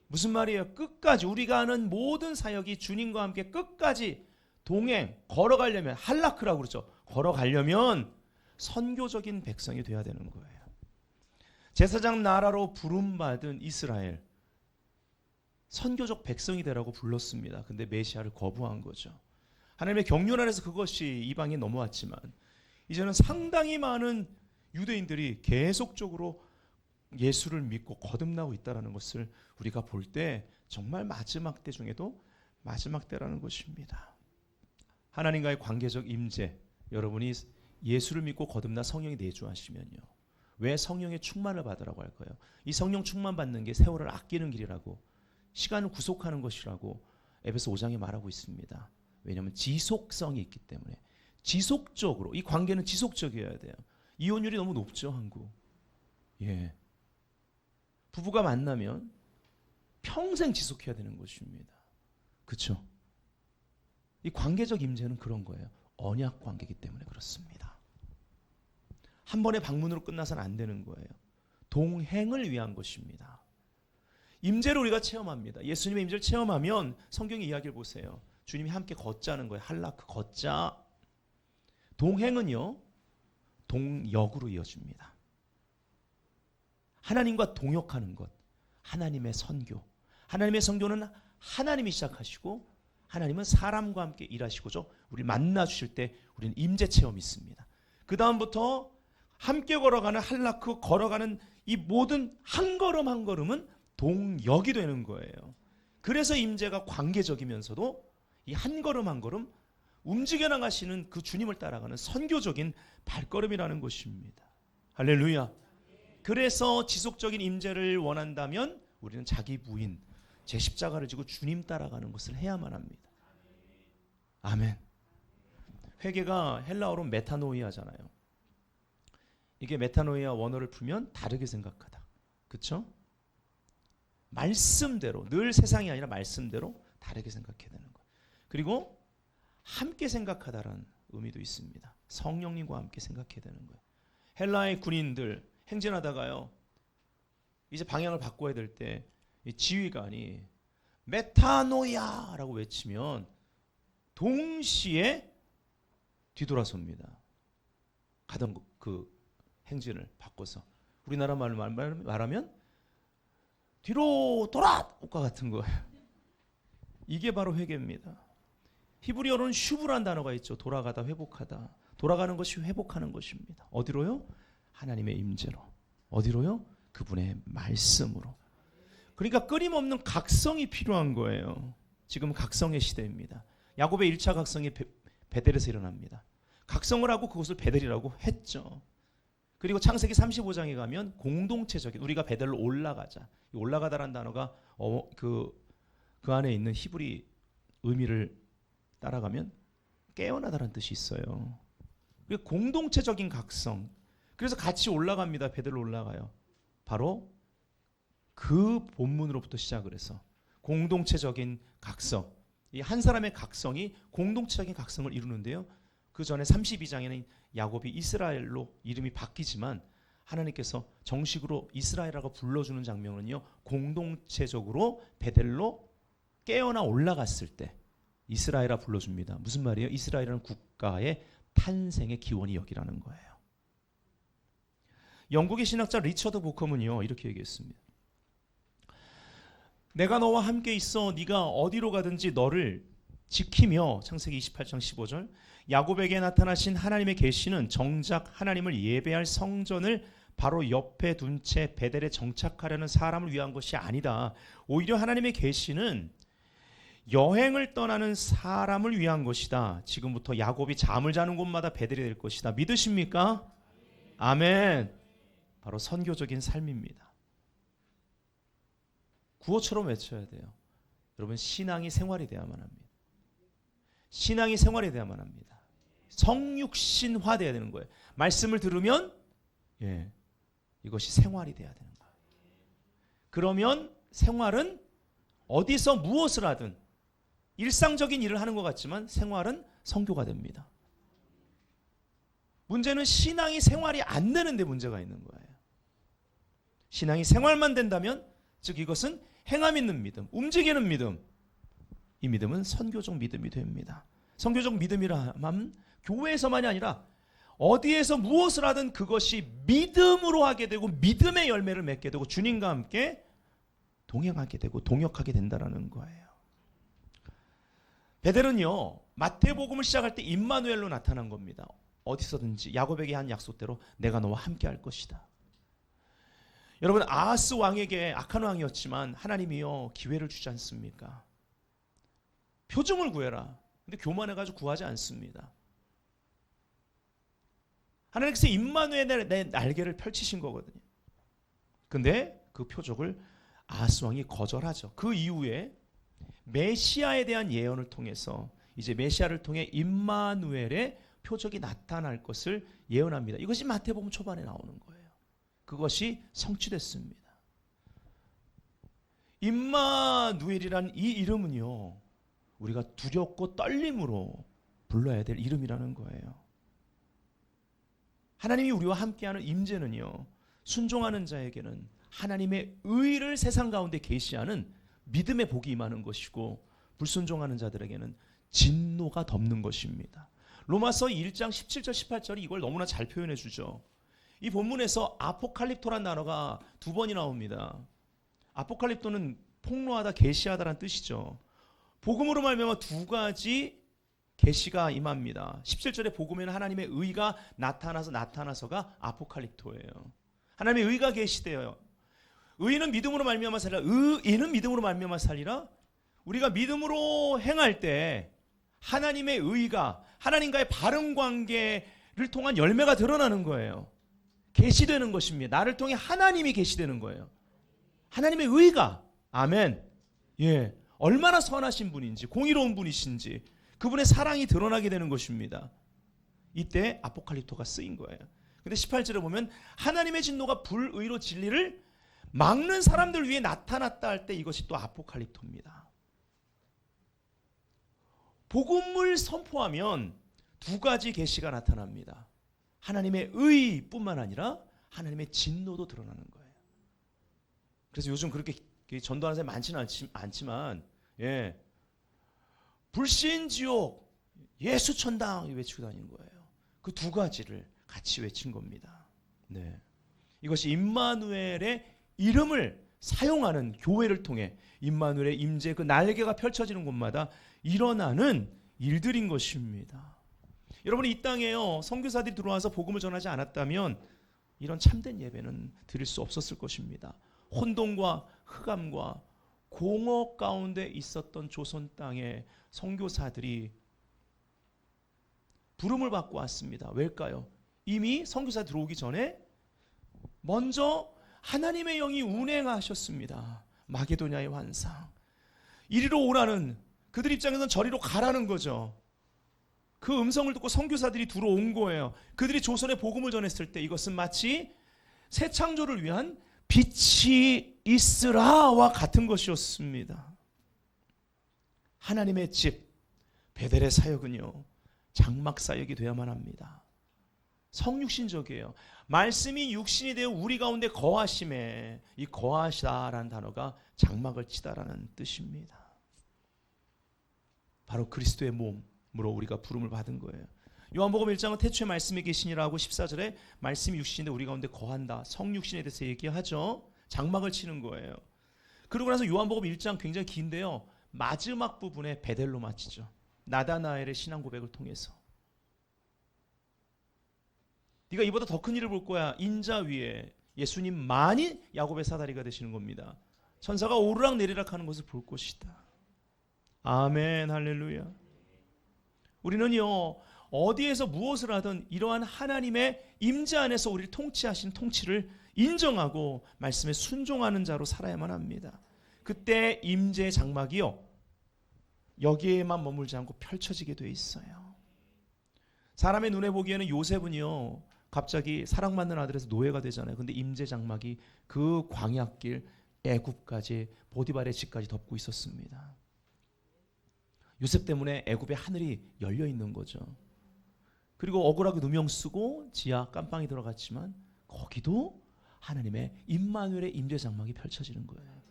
무슨 말이에요? 끝까지 우리가 하는 모든 사역이 주님과 함께 끝까지 동행, 걸어가려면 할라크라고 그러죠. 걸어가려면 선교적인 백성이 돼야 되는 거예요. 제사장 나라로 부름받은 이스라엘 선교적 백성이 되라고 불렀습니다. 근데 메시아를 거부한 거죠. 하나님의 경륜 안에서 그것이 이방에 넘어왔지만 이제는 상당히 많은 유대인들이 계속적으로 예수를 믿고 거듭나고 있다는 것을 우리가 볼 때 정말 마지막 때 중에도 마지막 때라는 것입니다. 하나님과의 관계적 임재, 여러분이 예수를 믿고 거듭나 성령이 내주하시면요. 왜 성령의 충만을 받으라고 할까요? 이 성령 충만 받는 게 세월을 아끼는 길이라고, 시간을 구속하는 것이라고 에베소 5장에 말하고 있습니다. 왜냐하면 지속성이 있기 때문에. 지속적으로, 이 관계는 지속적이어야 돼요. 이혼율이 너무 높죠, 한국. 예. 부부가 만나면 평생 지속해야 되는 것입니다. 그렇죠? 이 관계적 임재는 그런 거예요. 언약 관계이기 때문에 그렇습니다. 한 번의 방문으로 끝나서는 안 되는 거예요. 동행을 위한 것입니다. 임재를 우리가 체험합니다. 예수님의 임재를 체험하면 성경의 이야기를 보세요. 주님이 함께 걷자는 거예요. 할라크 걷자. 동행은요, 동역으로 이어집니다. 하나님과 동역하는 것, 하나님의 선교. 하나님의 선교는 하나님이 시작하시고 하나님은 사람과 함께 일하시고죠. 우리 만나 주실 때 우리는 임재 체험이 있습니다. 그 다음부터 함께 걸어가는 할라크, 걸어가는 이 모든 한 걸음 한 걸음은 동역이 되는 거예요. 그래서 임재가 관계적이면서도 이 한 걸음 한 걸음 움직여 나가시는 그 주님을 따라가는 선교적인 발걸음이라는 것입니다. 할렐루야. 그래서 지속적인 임재를 원한다면 우리는 자기 부인, 제 십자가를 지고 주님 따라가는 것을 해야만 합니다. 아멘. 회개가 헬라어로 메타노이아잖아요. 이게 메타노이아 원어를 풀면 다르게 생각하다. 그렇죠? 말씀대로, 늘 세상이 아니라 말씀대로 다르게 생각해야 되는 거예요. 그리고 함께 생각하다라는 의미도 있습니다. 성령님과 함께 생각해야 되는 거예요. 헬라의 군인들 행진하다가요, 이제 방향을 바꿔야 될 때 지휘관이 메타노야라고 외치면 동시에 뒤돌아섭니다. 가던 그 행진을 바꿔서 우리나라 말로 말하면 뒤로 돌아과 같은 거예요. 이게 바로 회개입니다. 히브리어로는 슈브라는 단어가 있죠. 돌아가다, 회복하다. 돌아가는 것이 회복하는 것입니다. 어디로요? 하나님의 임재로. 어디로요? 그분의 말씀으로. 그러니까 끊임없는 각성이 필요한 거예요. 지금 각성의 시대입니다. 야곱의 1차 각성이 베델에서 일어납니다. 각성을 하고 그것을 베델이라고 했죠. 그리고 창세기 35장에 가면 공동체적인, 우리가 베델로 올라가자. 올라가다라는 단어가 그 안에 있는 히브리 의미를 따라가면 깨어나다라는 뜻이 있어요. 공동체적인 각성. 그래서 같이 올라갑니다. 베델로 올라가요. 바로 그 본문으로부터 시작을 해서 공동체적인 각성. 이 한 사람의 각성이 공동체적인 각성을 이루는데요. 그 전에 32장에는 야곱이 이스라엘로 이름이 바뀌지만 하나님께서 정식으로 이스라엘이라고 불러주는 장면은요, 공동체적으로 베델로 깨어나 올라갔을 때 이스라엘이라 불러줍니다. 무슨 말이에요? 이스라엘이라는 국가의 탄생의 기원이 여기라는 거예요. 영국의 신학자 리처드 보컴은요, 이렇게 얘기했습니다. 내가 너와 함께 있어 네가 어디로 가든지 너를 지키며, 창세기 28장 15절, 야곱에게 나타나신 하나님의 계시는 정작 하나님을 예배할 성전을 바로 옆에 둔 채 베델에 정착하려는 사람을 위한 것이 아니다. 오히려 하나님의 계시는 여행을 떠나는 사람을 위한 것이다. 지금부터 야곱이 잠을 자는 곳마다 베델이 될 것이다. 믿으십니까? 아멘. 바로 선교적인 삶입니다. 구호처럼 외쳐야 돼요. 여러분, 신앙이 생활이 돼야만 합니다. 신앙이 생활이 돼야만 합니다. 성육신화 돼야 되는 거예요. 말씀을 들으면 이것이 생활이 돼야 되는 거예요. 그러면 생활은 어디서 무엇을 하든 일상적인 일을 하는 것 같지만 생활은 선교가 됩니다. 문제는 신앙이 생활이 안 되는데 문제가 있는 거예요. 신앙이 생활만 된다면, 즉 이것은 행함 있는 믿음, 움직이는 믿음, 이 믿음은 선교적 믿음이 됩니다. 선교적 믿음이라면 교회에서만이 아니라 어디에서 무엇을 하든 그것이 믿음으로 하게 되고 믿음의 열매를 맺게 되고 주님과 함께 동행하게 되고 동역하게 된다는 거예요. 베델은요, 마태복음을 시작할 때 임마누엘로 나타난 겁니다. 어디서든지 야곱에게 한 약속대로 내가 너와 함께 할 것이다. 여러분, 아하스 왕에게 악한 왕이었지만 하나님이요 기회를 주지 않습니까? 표징을 구해라. 근데 교만해가지고 구하지 않습니다. 하나님께서 임마누엘의 내 날개를 펼치신 거거든요. 근데 그 표적을 아하스 왕이 거절하죠. 그 이후에 메시아에 대한 예언을 통해서 이제 메시아를 통해 임마누엘의 표적이 나타날 것을 예언합니다. 이것이 마태복음 초반에 나오는 거예요. 그것이 성취됐습니다. 임마누엘이라는 이 이름은요, 우리가 두렵고 떨림으로 불러야 될 이름이라는 거예요. 하나님이 우리와 함께하는 임재는요, 순종하는 자에게는 하나님의 의를 세상 가운데 계시하는 믿음의 복이 임하는 것이고, 불순종하는 자들에게는 진노가 덮는 것입니다. 로마서 1장 17절 18절이 이걸 너무나 잘 표현해 주죠. 이 본문에서 아포칼립토란 단어가 2번이 나옵니다. 아포칼립토는 폭로하다, 계시하다라는 뜻이죠. 복음으로 말미암아 2가지 계시가 임합니다. 17절에 복음에는 하나님의 의가 나타나서가 아포칼립토예요. 하나님의 의가 계시되어요. 의는 믿음으로 말미암아 살리라. 의인은 믿음으로 말미암아 살리라. 우리가 믿음으로 행할 때 하나님의 의가 하나님과의 바른 관계를 통한 열매가 드러나는 거예요. 계시되는 것입니다. 나를 통해 하나님이 계시되는 거예요. 하나님의 의가, 아멘. 예, 얼마나 선하신 분인지, 공의로운 분이신지, 그분의 사랑이 드러나게 되는 것입니다. 이때 아포칼립토가 쓰인 거예요. 근데 18절에 보면 하나님의 진노가 불의로 진리를 막는 사람들 위해 나타났다 할 때 이것이 또 아포칼립토입니다. 복음을 선포하면 2가지 계시가 나타납니다. 하나님의 의뿐만 아니라 하나님의 진노도 드러나는 거예요. 그래서 요즘 그렇게 전도하는 사람이 많지는 않지만, 예, 불신지옥, 예수천당 외치고 다니는 거예요. 그 2가지를 같이 외친 겁니다. 네. 이것이 임마누엘의 이름을 사용하는 교회를 통해 임마누엘의 임재, 그 날개가 펼쳐지는 곳마다 일어나는 일들인 것입니다. 여러분, 이 땅에요, 선교사들이 들어와서 복음을 전하지 않았다면 이런 참된 예배는 드릴 수 없었을 것입니다. 혼돈과 흑암과 공허 가운데 있었던 조선 땅에 선교사들이 부름을 받고 왔습니다. 왜일까요? 이미 선교사 들어오기 전에 먼저 하나님의 영이 운행하셨습니다. 마게도냐의 환상. 이리로 오라는, 그들 입장에서는 저리로 가라는 거죠. 그 음성을 듣고 선교사들이 들어온 거예요. 그들이 조선에 복음을 전했을 때 이것은 마치 새 창조를 위한 빛이 있으라와 같은 것이었습니다. 하나님의 집 베델의 사역은요, 장막 사역이 되어야만 합니다. 성육신적이에요. 말씀이 육신이 되어 우리 가운데 거하심에, 이 거하시다라는 단어가 장막을 치다라는 뜻입니다. 바로 그리스도의 몸으로 우리가 부름을 받은 거예요. 요한복음 1장은 태초에 말씀이 계시니라고 14절에 말씀이 육신인데 우리 가운데 거한다, 성육신에 대해서 얘기하죠. 장막을 치는 거예요. 그러고 나서 요한복음 1장 굉장히 긴데요, 마지막 부분에 베델로 마치죠. 나다나엘의 신앙 고백을 통해서. 네가 이보다 더 큰 일을 볼 거야. 인자 위에 예수님만이 야곱의 사다리가 되시는 겁니다. 천사가 오르락 내리락 하는 것을 볼 것이다. 아멘, 할렐루야. 우리는요, 어디에서 무엇을 하든 이러한 하나님의 임재 안에서 우리를 통치하신 통치를 인정하고 말씀에 순종하는 자로 살아야만 합니다. 그때 임재의 장막이요, 여기에만 머물지 않고 펼쳐지게 돼 있어요. 사람의 눈에 보기에는 요셉은요, 갑자기 사랑받는 아들에서 노예가 되잖아요. 근데 임재 장막이 그 광야길 애굽까지, 보디발의 집까지 덮고 있었습니다. 요셉 때문에 애굽의 하늘이 열려 있는 거죠. 그리고 억울하게 누명 쓰고 지하 깜빵이 들어갔지만 거기도 하나님의 임마누엘의 임재 장막이 펼쳐지는 거예요.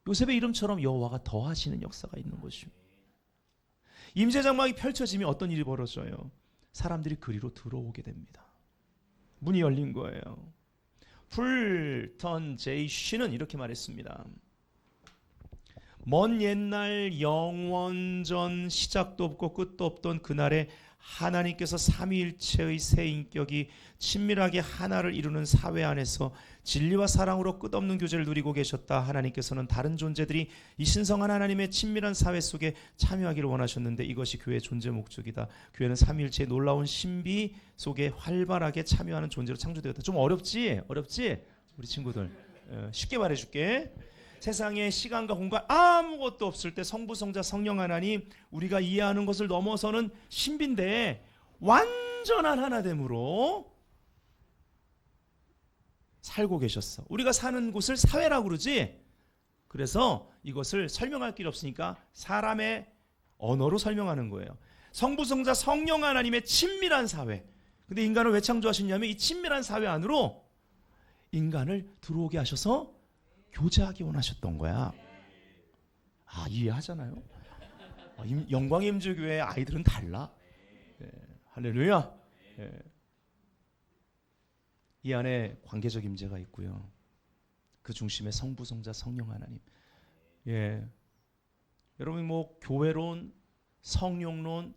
요셉의 이름처럼 여호와가 더하시는 역사가 있는 것입니다. 임재 장막이 펼쳐지면 어떤 일이 벌어져요? 사람들이 그리로 들어오게 됩니다. 문이 열린 거예요. 풀턴 제이 쉬는 이렇게 말했습니다. 먼 옛날 영원전 시작도 없고 끝도 없던 그날에 하나님께서 삼위일체의 새 인격이 친밀하게 하나를 이루는 사회 안에서 진리와 사랑으로 끝없는 교제를 누리고 계셨다. 하나님께서는 다른 존재들이 이 신성한 하나님의 친밀한 사회 속에 참여하기를 원하셨는데 이것이 교회의 존재 목적이다. 교회는 삼위일체의 놀라운 신비 속에 활발하게 참여하는 존재로 창조되었다. 좀 어렵지? 우리 친구들 쉽게 말해줄게. 세상에 시간과 공간 아무것도 없을 때 성부, 성자, 성령 하나님, 우리가 이해하는 것을 넘어서는 신비인데 완전한 하나됨으로 살고 계셨어. 우리가 사는 곳을 사회라고 그러지, 그래서 이것을 설명할 길이 없으니까 사람의 언어로 설명하는 거예요. 성부, 성자, 성령 하나님의 친밀한 사회. 근데 인간을 왜 창조하셨냐면 이 친밀한 사회 안으로 인간을 들어오게 하셔서 교제하기 원하셨던 거야. 아, 이해하잖아요. 영광의 임재교회 아이들은 달라. 예, 할렐루야. 예. 이 안에 관계적 임재가 있고요. 그 중심에 성부, 성자, 성령 하나님. 예. 여러분 뭐 교회론, 성령론,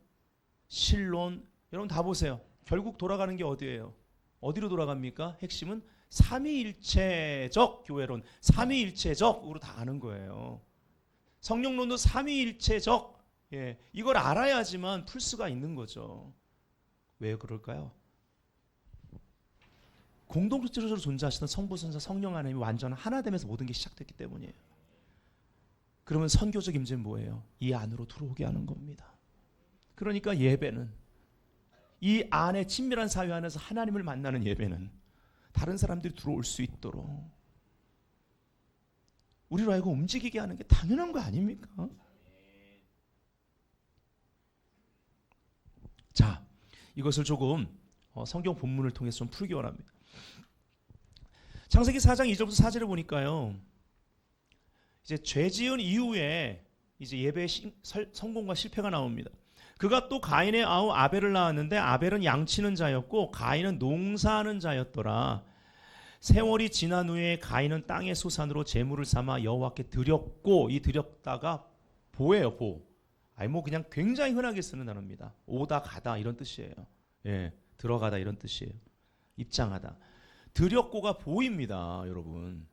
신론, 여러분 다 보세요. 결국 돌아가는 게 어디예요? 어디로 돌아갑니까? 핵심은 삼위일체적 교회론, 삼위일체적으로 다 아는 거예요. 성령론도 삼위일체적. 예, 이걸 알아야지만 풀 수가 있는 거죠. 왜 그럴까요? 공동체적으로 존재하시던 성부, 성자, 성령 하나님이 완전 하나됨에서 모든 게 시작됐기 때문이에요. 그러면 선교적 임재는 뭐예요? 이 안으로 들어오게 하는 겁니다. 그러니까 예배는 이 안에 친밀한 사회 안에서 하나님을 만나는 예배는 다른 사람들이 들어올 수 있도록 우리로 하여금 움직이게 하는 게 당연한 거 아닙니까? 자, 이것을 조금 성경 본문을 통해서 좀 풀기 원합니다. 창세기 4장 2절부터 4절을 보니까요. 이제 죄 지은 이후에 이제 예배의 성공과 실패가 나옵니다. 그가 또 가인의 아우 아벨을 낳았는데 아벨은 양치는 자였고 가인은 농사하는 자였더라. 세월이 지난 후에 가인은 땅의 소산으로 제물을 삼아 여호와께 드렸고, 이 드렸다가 보예요, 보. 아니 뭐 그냥 굉장히 흔하게 쓰는 단어입니다. 오다 가다 이런 뜻이에요. 예, 들어가다 이런 뜻이에요. 입장하다. 드렸고가 보입니다, 여러분.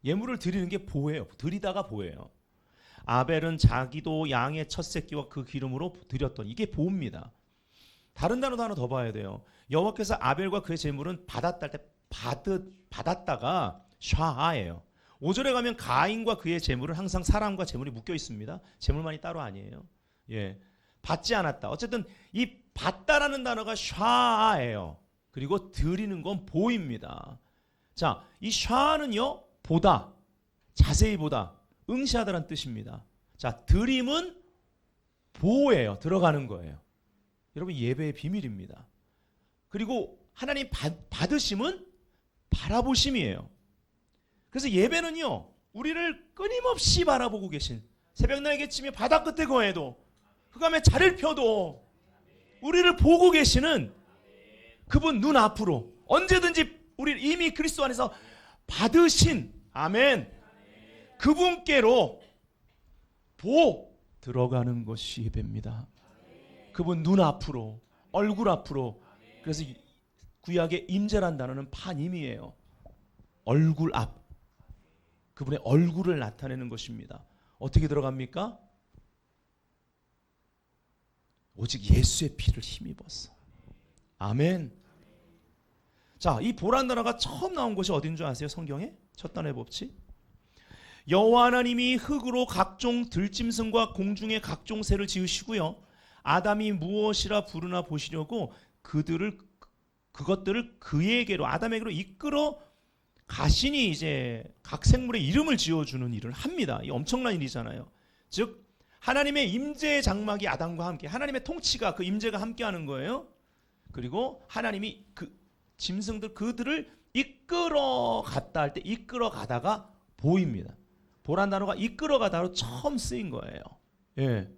예물을 드리는 게 보예요. 드리다가 보예요. 아벨은 자기도 양의 첫 새끼와 그 기름으로 드렸던, 이게 보입니다. 다른 단어도 하나 더 봐야 돼요. 여호와께서 아벨과 그의 제물은 받았다가 샤아예요. 5절에 가면 가인과 그의 제물은 항상 사람과 제물이 묶여 있습니다. 제물만이 따로 아니에요. 예, 받지 않았다. 어쨌든 이 받다라는 단어가 샤아예요. 그리고 드리는 건 보입니다. 자, 이 샤아는요, 보다, 자세히 보다, 응시하다라는 뜻입니다. 자, 드림은 보호예요. 들어가는 거예요. 여러분, 예배의 비밀입니다. 그리고 하나님 받으심은 바라보심이에요. 그래서 예배는요, 우리를 끊임없이 바라보고 계신, 새벽 날개치며 바다 끝에 거해도 흑암에 자리를 펴도 우리를 보고 계시는 그분 눈 앞으로 언제든지 우리 이미 그리스도 안에서 받으신, 아멘, 그분께로 들어가는 것이 예배입니다. 그분 눈 앞으로, 얼굴 앞으로. 그래서 구약의 임재란 단어는 판임이에요. 얼굴 앞, 그분의 얼굴을 나타내는 것입니다. 어떻게 들어갑니까? 오직 예수의 피를 힘입어서. 아멘. 자, 이 보란 단어가 처음 나온 곳이 어딘 줄 아세요? 성경에? 첫 단어의 법칙. 여호와 하나님이 흙으로 각종 들짐승과 공중의 각종 새를 지으시고요, 아담이 무엇이라 부르나 보시려고 그것들을 그에게로, 아담에게로 이끌어 가시니 이제 각 생물의 이름을 지어주는 일을 합니다. 이 엄청난 일이잖아요. 즉 하나님의 임재의 장막이 아담과 함께, 하나님의 통치가, 그 임재가 함께하는 거예요. 그리고 하나님이 그 짐승들, 그들을 이끌어 갔다 할 때 이끌어 가다가 보입니다. 보란 단어가 이끌어 가다로 처음 쓰인 거예요. 예.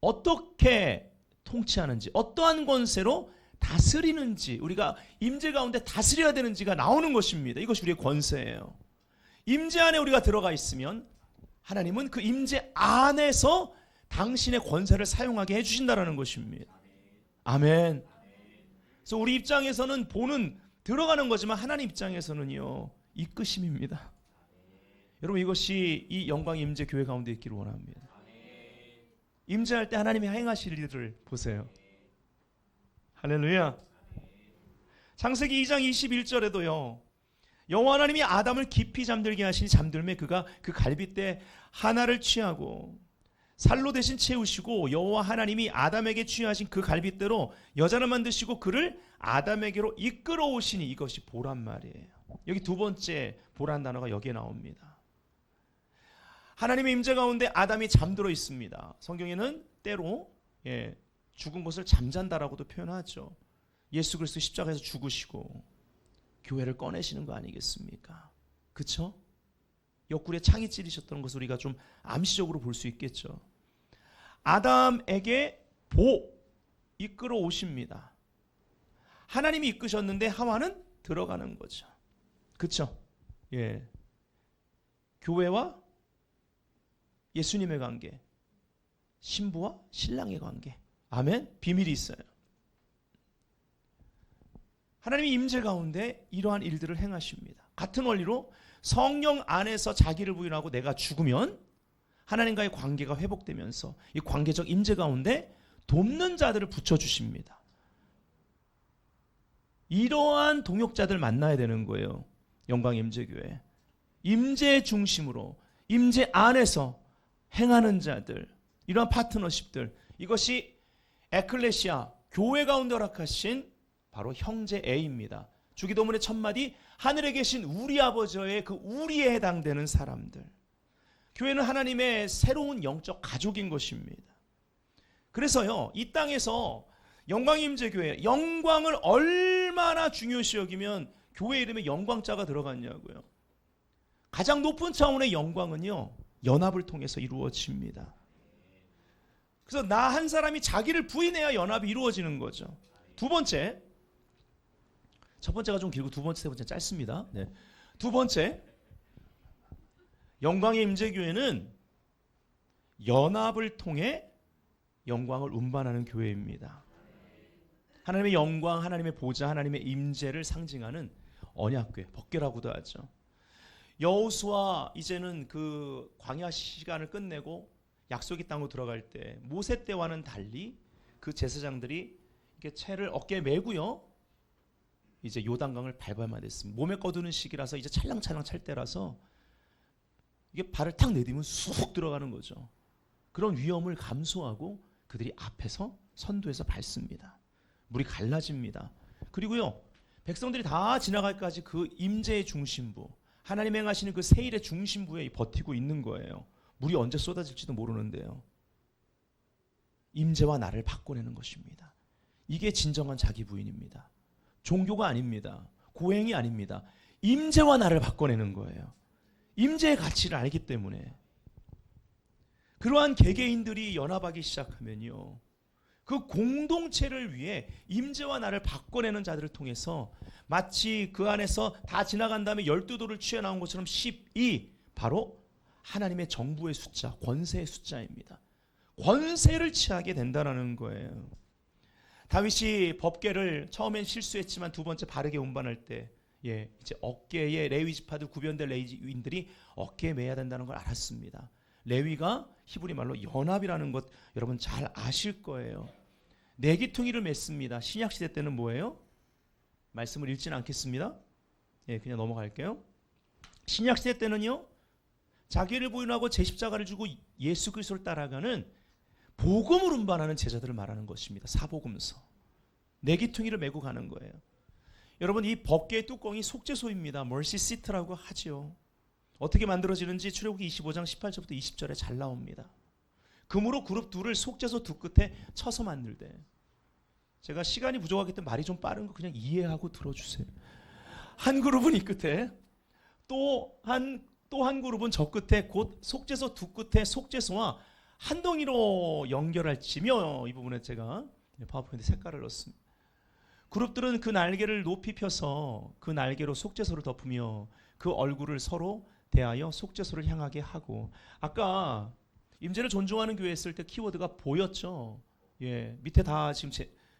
어떻게 통치하는지, 어떠한 권세로 다스리는지, 우리가 임재 가운데 다스려야 되는지가 나오는 것입니다. 이것이 우리의 권세예요. 임재 안에 우리가 들어가 있으면 하나님은 그 임재 안에서 당신의 권세를 사용하게 해주신다는 것입니다. 아멘. 그래서 우리 입장에서는 보는, 들어가는 거지만 하나님 입장에서는요, 이끄심입니다. 여러분, 이것이 이 영광 임재 교회 가운데 있기를 원합니다. 임재할 때 하나님이 행하실 일을 보세요. 할렐루야. 창세기 2장 21절에도요, 여호와 하나님이 아담을 깊이 잠들게 하시니 잠들매 그가 그 갈빗대 하나를 취하고 살로 대신 채우시고, 여호와 하나님이 아담에게 취하신 그 갈빗대로 여자를 만드시고 그를 아담에게로 이끌어 오시니, 이것이 보란 말이에요. 여기 두 번째 보란 단어가 여기에 나옵니다. 하나님의 임재 가운데 아담이 잠들어 있습니다. 성경에는 때로 죽은 것을 잠잔다라고도 표현하죠. 예수 그리스도 십자가에서 죽으시고 교회를 꺼내시는 거 아니겠습니까? 그렇죠? 옆구리에 창이 찌르셨던 것을 우리가 좀 암시적으로 볼 수 있겠죠. 아담에게 이끌어 오십니다. 하나님이 이끄셨는데 하와는 들어가는 거죠. 그렇죠? 예. 교회와 예수님의 관계, 신부와 신랑의 관계. 아멘. 비밀이 있어요. 하나님이 임재 가운데 이러한 일들을 행하십니다. 같은 원리로 성령 안에서 자기를 부인하고 내가 죽으면 하나님과의 관계가 회복되면서 이 관계적 임재 가운데 돕는 자들을 붙여주십니다. 이러한 동역자들 만나야 되는 거예요. 영광 임재교회. 임재 중심으로 임재 안에서 행하는 자들, 이러한 파트너십들, 이것이 에클레시아 교회 가운데 허락하신 바로 형제 A입니다. 주기도문의 첫마디, 하늘에 계신 우리 아버지의 그 우리에 해당되는 사람들. 교회는 하나님의 새로운 영적 가족인 것입니다. 그래서요, 이 땅에서 영광 임재교회, 영광을 얼마나 중요시 여기면 교회 이름에 영광자가 들어갔냐고요. 가장 높은 차원의 영광은요, 연합을 통해서 이루어집니다. 그래서 나 한 사람이 자기를 부인해야 연합이 이루어지는 거죠. 두 번째, 첫 번째가 좀 길고 두 번째, 세 번째 짧습니다. 네. 두 번째, 영광의 임재교회는 연합을 통해 영광을 운반하는 교회입니다. 하나님의 영광, 하나님의 보좌, 하나님의 임재를 상징하는 언약궤, 법궤라고도 하죠. 여호수아 이제는 그 광야 시간을 끝내고 약속의 땅으로 들어갈 때 모세 때와는 달리 그 제사장들이 이렇게 채를 어깨에 메고요, 이제 요단강을 밟아야만 됐습니다. 몸에 꺼두는 시기라서 이제 찰랑찰랑 찰 때라서 이게 발을 탁 내디면 쑥 들어가는 거죠. 그런 위험을 감수하고 그들이 앞에서 선두에서 밟습니다. 물이 갈라집니다. 그리고요, 백성들이 다 지나갈까지 그 임재의 중심부, 하나님 행하시는 그 세일의 중심부에 버티고 있는 거예요. 물이 언제 쏟아질지도 모르는데요. 임재와 나를 바꿔내는 것입니다. 이게 진정한 자기 부인입니다. 종교가 아닙니다. 고행이 아닙니다. 임재와 나를 바꿔내는 거예요. 임재의 가치를 알기 때문에. 그러한 개개인들이 연합하기 시작하면요, 그 공동체를 위해 임재와 나를 바꿔내는 자들을 통해서 마치 그 안에서 다 지나간 다음에 12도를 취해 나온 것처럼 12, 바로 하나님의 정부의 숫자, 권세의 숫자입니다. 권세를 취하게 된다는 거예요. 다윗이 법궤를 처음엔 실수했지만 두 번째 바르게 운반할 때, 이제 어깨에 레위 지파들, 구변될 레위인들이 어깨에 매야 된다는 걸 알았습니다. 레위가 히브리 말로 연합이라는 것 여러분 잘 아실 거예요. 내기퉁이를 맸습니다. 신약 시대 때는 뭐예요? 말씀을 읽지는 않겠습니다. 그냥 넘어갈게요. 신약 시대 때는요, 자기를 부인하고 제 십자가를 주고 예수 그리스도를 따라가는 복음을 운반하는 제자들을 말하는 것입니다. 사복음서. 내기퉁이를 메고 가는 거예요. 여러분, 이 법궤의 뚜껑이 속죄소입니다. mercy seat라고 하지요. 어떻게 만들어지는지 출애굽기 25장 18절부터 20절에 잘 나옵니다. 금으로 그룹 둘을 속죄소 두 끝에 쳐서 만들대. 제가 시간이 부족하기 때문에 말이 좀 빠른 거 그냥 이해하고 들어주세요. 한 그룹은 이 끝에, 또 한 그룹은 저 끝에, 곧 속죄소 두 끝에 속죄소와 한 덩이로 연결할지며, 이 부분에 제가 파워포인트 색깔을 넣었습니다. 그룹들은 그 날개를 높이 펴서 그 날개로 속죄소를 덮으며 그 얼굴을 서로 대하여 속죄소를 향하게 하고. 아까 임재를 존중하는 교회 했을 때 키워드가 보였죠. 밑에 다 지금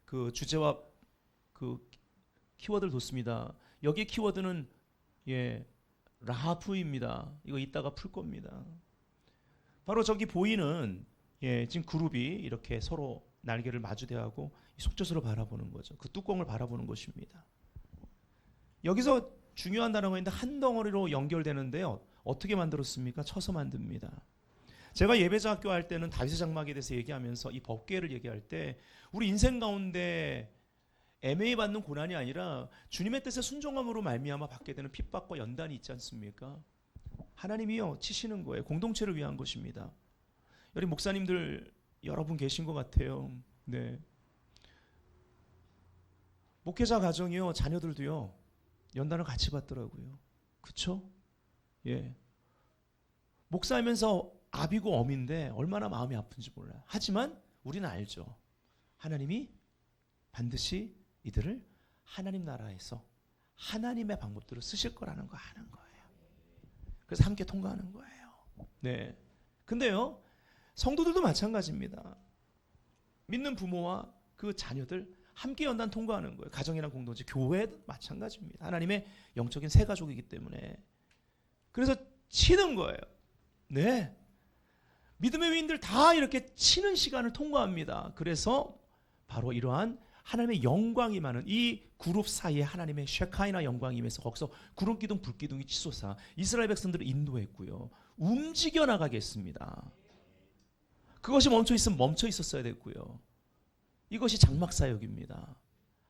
그 주제와 그 키워드를 뒀습니다. 여기 키워드는 라하프입니다. 이거 이따가 풀 겁니다. 바로 저기 보이는 지금 그룹이 이렇게 서로 날개를 마주대하고 속죄소를 바라보는 거죠. 그 뚜껑을 바라보는 것입니다. 여기서 중요한 단어가 있는데 한 덩어리로 연결되는데요. 어떻게 만들었습니까? 쳐서 만듭니다. 제가 예배자 학교 할 때는 다윗의 장막에 대해서 얘기하면서 이 법궤를 얘기할 때 우리 인생 가운데 애매히 받는 고난이 아니라 주님의 뜻에 순종함으로 말미암아 받게 되는 핍박과 연단이 있지 않습니까? 하나님이요 치시는 거예요. 공동체를 위한 것입니다. 여기 목사님들 여러분 계신 것 같아요. 네. 목회자 가정이요 자녀들도요 연단을 같이 받더라고요. 그쵸? 예. 목사이면서 아비고 어미인데 얼마나 마음이 아픈지 몰라요. 하지만 우리는 알죠. 하나님이 반드시 이들을 하나님 나라에서 하나님의 방법대로 쓰실 거라는 거 아는 거예요. 그래서 함께 통과하는 거예요. 네. 근데요, 성도들도 마찬가지입니다. 믿는 부모와 그 자녀들 함께 연단 통과하는 거예요. 가정이나 공동체, 교회도 마찬가지입니다. 하나님의 영적인 새 가족이기 때문에. 그래서 치는 거예요. 네. 믿음의 위인들 다 이렇게 치는 시간을 통과합니다. 그래서 바로 이러한 하나님의 영광이 많은 이 그룹 사이에 하나님의 쉐카이나 영광이 임해서 거기서 구름기둥 불기둥이 치솟아 이스라엘 백성들을 인도했고요. 움직여 나가게 했습니다. 그것이 멈춰 있으면 멈춰 있었어야 됐고요. 이것이 장막사역입니다.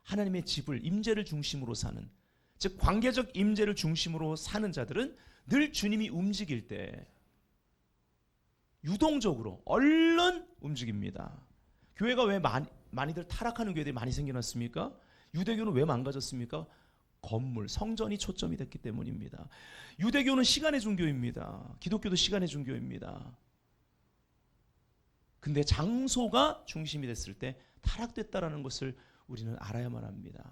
하나님의 집을 임재를 중심으로 사는, 즉 관계적 임재를 중심으로 사는 자들은 늘 주님이 움직일 때 유동적으로 얼른 움직입니다. 교회가 왜 많이들 타락하는 교회들이 많이 생겨났습니까? 유대교는 왜 망가졌습니까? 건물, 성전이 초점이 됐기 때문입니다. 유대교는 시간의 종교입니다. 기독교도 시간의 종교입니다. 근데 장소가 중심이 됐을 때 타락됐다라는 것을 우리는 알아야만 합니다.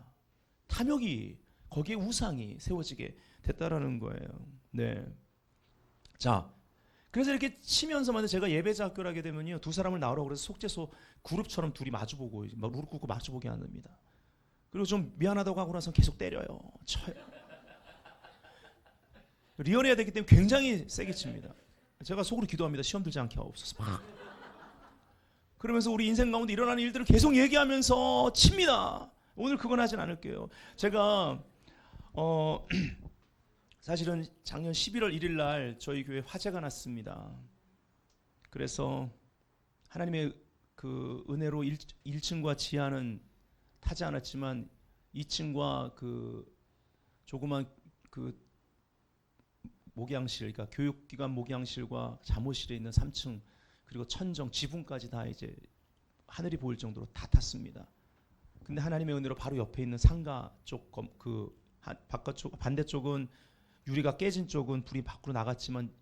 탐욕이, 거기에 우상이 세워지게 됐다라는 거예요. 네. 자, 그래서 이렇게 치면서만 제가 예배자 학교를 하게 되면요, 두 사람을 나오라고 그래서 속죄소 그룹처럼 둘이 마주보고 무릎 꿇고 마주보게 합니다. 그리고 좀 미안하다고 하고 나서 계속 때려요, 쳐요. 리얼해야 되기 때문에 굉장히 세게 칩니다. 제가 속으로 기도합니다. 시험 들지 않게 하옵소서. 막. 그러면서 우리 인생 가운데 일어나는 일들을 계속 얘기하면서 칩니다. 오늘 그건 하진 않을게요. 제가 사실은 작년 11월 1일 날 저희 교회 화재가 났습니다. 그래서 하나님의 그 은혜로 1층과 지하는 타지 않았지만 2층과 그 조그만 그 목양실, 그러니까 교육기관 목양실과 잠옷실에 있는 3층 그리고 천정, 지붕까지 다 이제 하늘이 보일 정도로 다 탔습니다. 근데 하나님의 은혜로 바로 옆에 있는 상가 쪽 그 바깥쪽 반대쪽은 유리가 깨진 쪽은 불이 밖으로 나갔지만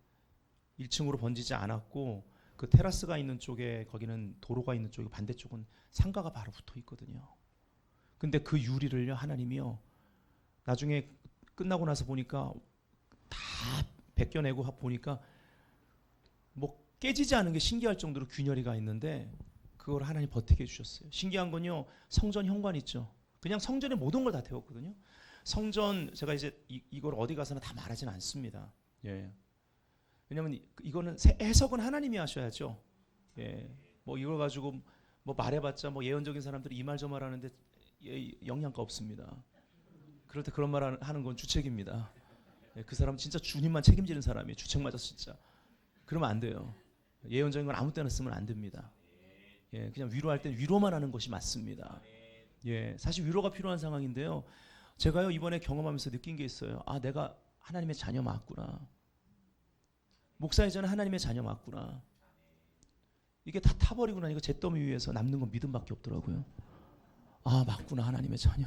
1층으로 번지지 않았고 그 테라스가 있는 쪽에 거기는 도로가 있는 쪽에 반대쪽은 상가가 바로 붙어 있거든요. 근데 그 유리를요 하나님이요 나중에 끝나고 나서 보니까 다 벗겨내고 보니까 뭐 깨지지 않은 게 신기할 정도로 균열이가 있는데 그걸 하나님 버티게 해주셨어요. 신기한 건요 성전 현관 있죠. 그냥 성전의 모든 걸 다 태웠거든요. 성전 제가 이제 이걸 어디 가서나 다 말하진 않습니다. 예. 왜냐하면 이거는 해석은 하나님이 하셔야죠. 예. 뭐 이걸 가지고 뭐 말해봤자 뭐 예언적인 사람들이 이 말 저 말 하는데 영향가 없습니다. 그럴 때 그런 말 하는 건 주책입니다. 예. 그 사람은 진짜 주님만 책임지는 사람이에요. 주책 맞았어 진짜. 그러면 안 돼요. 예언적인 건 아무 때나 쓰면 안 됩니다. 예. 그냥 위로할 때 위로만 하는 것이 맞습니다. 예. 사실 위로가 필요한 상황인데요. 제가요 이번에 경험하면서 느낀 게 있어요. 아 내가 하나님의 자녀 맞구나. 목사의 저는 하나님의 자녀 맞구나. 이게 다 타버리고 나니까 잿더미 위에서 남는 건 믿음밖에 없더라고요. 아 맞구나 하나님의 자녀.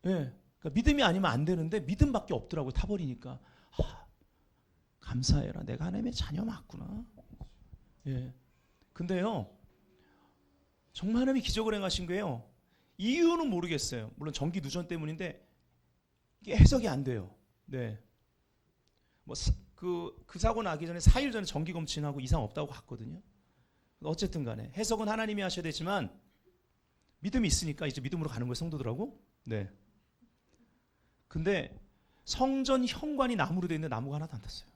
예, 그러니까 믿음이 아니면 안 되는데 믿음밖에 없더라고요. 타버리니까. 아, 감사해라. 내가 하나님의 자녀 맞구나. 예. 근데요 정말 하나님이 기적을 행하신 거예요. 이유는 모르겠어요. 물론 전기 누전 때문인데 이게 해석이 안 돼요. 네. 뭐 그 사고 나기 전에 4일 전에 전기 검진하고 이상 없다고 갔거든요. 어쨌든 간에 해석은 하나님이 하셔야 되지만 믿음이 있으니까 이제 믿음으로 가는 거예요, 성도들하고. 네. 근데 성전 현관이 나무로 되어 있는 나무가 하나도 안 탔어요.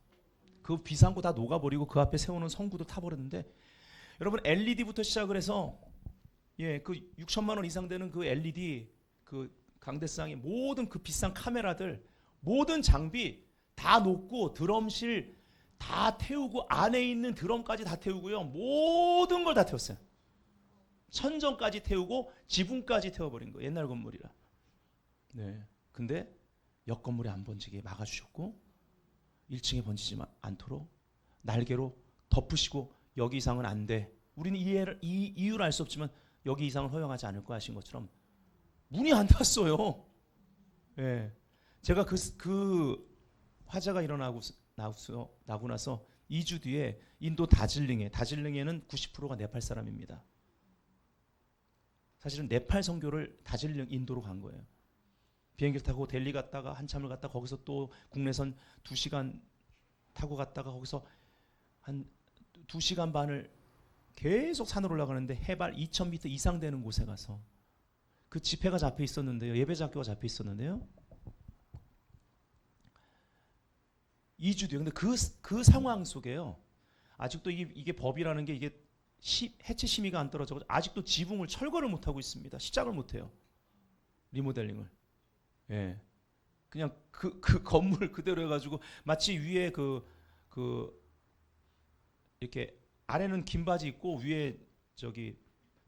그 비싼 거 다 녹아버리고 그 앞에 세우는 성구도 타버렸는데 여러분 LED부터 시작을 해서 예, 그 6천만 원 이상 되는 그 LED 그 강대상의 모든 그 비싼 카메라들 모든 장비 다 놓고 드럼실 다 태우고 안에 있는 드럼까지 다 태우고요. 모든 걸 다 태웠어요. 천정까지 태우고 지붕까지 태워버린 거예요. 옛날 건물이라. 네. 근데 옆 건물에 안 번지게 막아주셨고 1층에 번지지 않도록 날개로 덮으시고 여기 이상은 안 돼. 우리는 이유를 알 수 없지만 여기 이상은 허용하지 않을 거 하신 것처럼 문이 안 닫았어요. 예. 제가 그 화재가 일어나고 나서 2주 뒤에 인도 다질링에는 90%가 네팔 사람입니다. 사실은 네팔 선교를 다질링 인도로 간 거예요. 비행기를 타고 델리 갔다가 한참을 갔다 거기서 또 국내선 2시간 타고 갔다가 거기서 한 2시간 반을 계속 산으로 올라가는데 해발 2,000m 이상 되는 곳에 가서 그 집회가 잡혀 있었는데요. 예배자교가 잡혀 있었는데요. 2주 뒤에. 근데 그 상황 속에요. 아직도 이게 법이라는 게 이게 해체 심의가 안 떨어져 아직도 지붕을 철거를 못 하고 있습니다. 시작을 못 해요. 리모델링을. 예. 그냥 그 건물 그대로 해가지고 마치 위에 이렇게 아래는 긴 바지 입고 위에 저기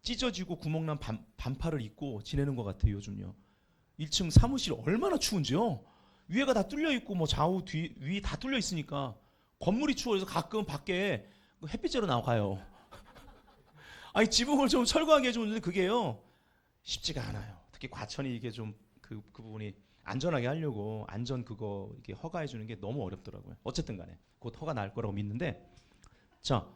찢어지고 구멍난 반팔을 입고 지내는 것 같아요. 요즘요. 1층 사무실 얼마나 추운지요. 위에가 다 뚫려 있고 뭐 좌우 위 다 뚫려 있으니까 건물이 추워서 가끔 밖에 햇빛 쬐러 나가요. 아니 지붕을 좀 철거하게 해주는데 그게요 쉽지가 않아요. 특히 과천이 이게 좀 그 부분이 안전하게 하려고 안전 그거 이게 허가해 주는 게 너무 어렵더라고요. 어쨌든 간에 곧 허가 날 거라고 믿는데 자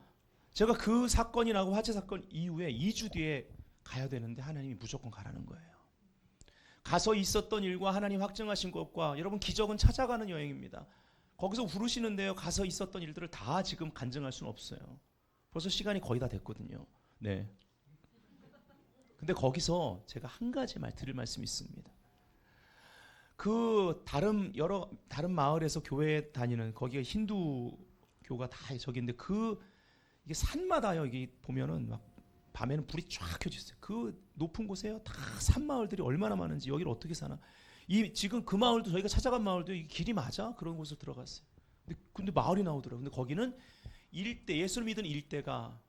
제가 그 사건이 나고 화재 사건 이후에 2주 뒤에 가야 되는데 하나님이 무조건 가라는 거예요. 가서 있었던 일과 하나님 확증하신 것과 여러분 기적은 찾아가는 여행입니다. 거기서 부르시는데요. 가서 있었던 일들을 다 지금 간증할 수는 없어요. 벌써 시간이 거의 다 됐거든요. 네. 근데 거기서 제가 한 가지 드릴 말씀이 있습니다. 그 다른 마을에서 교회 다니는 거기가 힌두교가 다 저기인데 이게 산마다요. 이게 보면은 막 밤에는 불이 쫙 켜져 있어요. 그 높은 곳에요. 다 산 마을들이 얼마나 많은지 여기를 어떻게 사나. 지금 그 마을도 저희가 찾아간 마을도 이 길이 맞아? 그런 곳을 들어갔어요. 근데 마을이 나오더라고요. 근데 거기는 예수를 믿은 일대가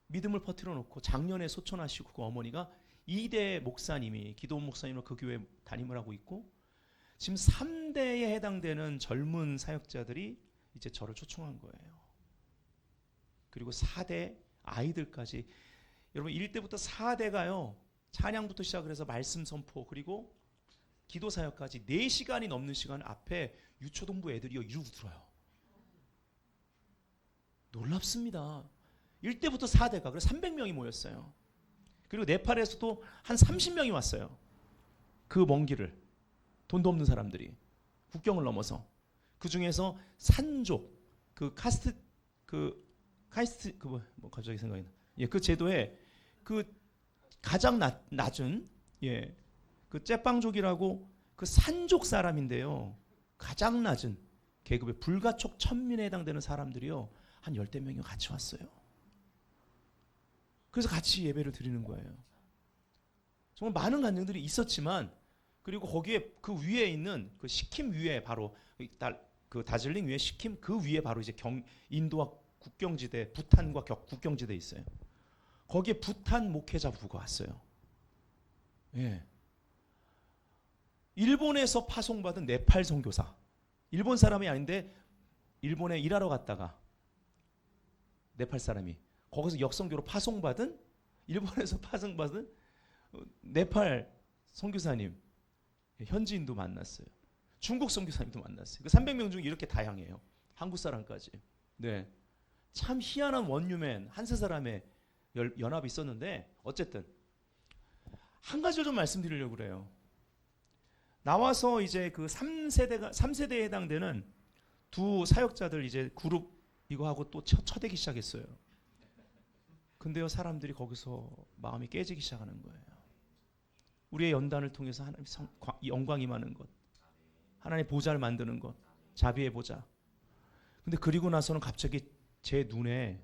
믿음을 퍼뜨려 놓고 작년에 소천하시고 그 어머니가 2대 목사님이 기도원 목사님으로 그 교회 담임을 하고 있고 지금 3대에 해당되는 젊은 사역자들이 이제 저를 초청한 거예요. 그리고 4대 아이들까지 여러분 1대부터 4대가요. 찬양부터 시작을 해서 말씀 선포 그리고 기도 사역까지 4시간이 넘는 시간 앞에 유초동부 애들이요 이러고 들어요. 놀랍습니다. 1대부터 4대가 그래서 300명이 모였어요. 그리고 네팔에서도 한 30명이 왔어요. 그 먼 길을 돈도 없는 사람들이 국경을 넘어서 그 중에서 산족 카스트 갑자기 생각이 나. 그 제도에 그 가장 낮은 그 째빵족이라고 그 산족 사람인데요. 가장 낮은 계급의 불가촉 천민에 해당되는 사람들이요. 한 10대 명이 같이 왔어요. 그래서 같이 예배를 드리는 거예요. 정말 많은 간증들이 있었지만 그리고 거기에 그 위에 있는 그 시킴 위에 바로 그 다즐링 위에 시킴 그 위에 바로 이제 인도와 국경지대 부탄과 국경지대 있어요. 거기에 부탄 목회자 부부가 왔어요. 예. 일본에서 파송받은 네팔 선교사. 일본 사람이 아닌데 일본에 일하러 갔다가 네팔 사람이 거기서 역선교로 파송받은 일본에서 파송받은 네팔 선교사님 현지인도 만났어요. 중국 선교사님도 만났어요. 그 300명 중에 이렇게 다양해요. 한국 사람까지. 네. 참 희한한 원유맨 한 세 사람의 연합이 있었는데 어쨌든 한 가지를 좀 말씀드리려고 그래요. 나와서 이제 그 3세대에 해당되는 두 사역자들 이제 그룹 이거 하고 또 쳐대기 시작했어요. 근데요 사람들이 거기서 마음이 깨지기 시작하는 거예요. 우리의 연단을 통해서 하나님 영광이 임하는 것, 하나님의 보좌를 만드는 것, 자비의 보좌. 근데 그리고 나서는 갑자기 제 눈에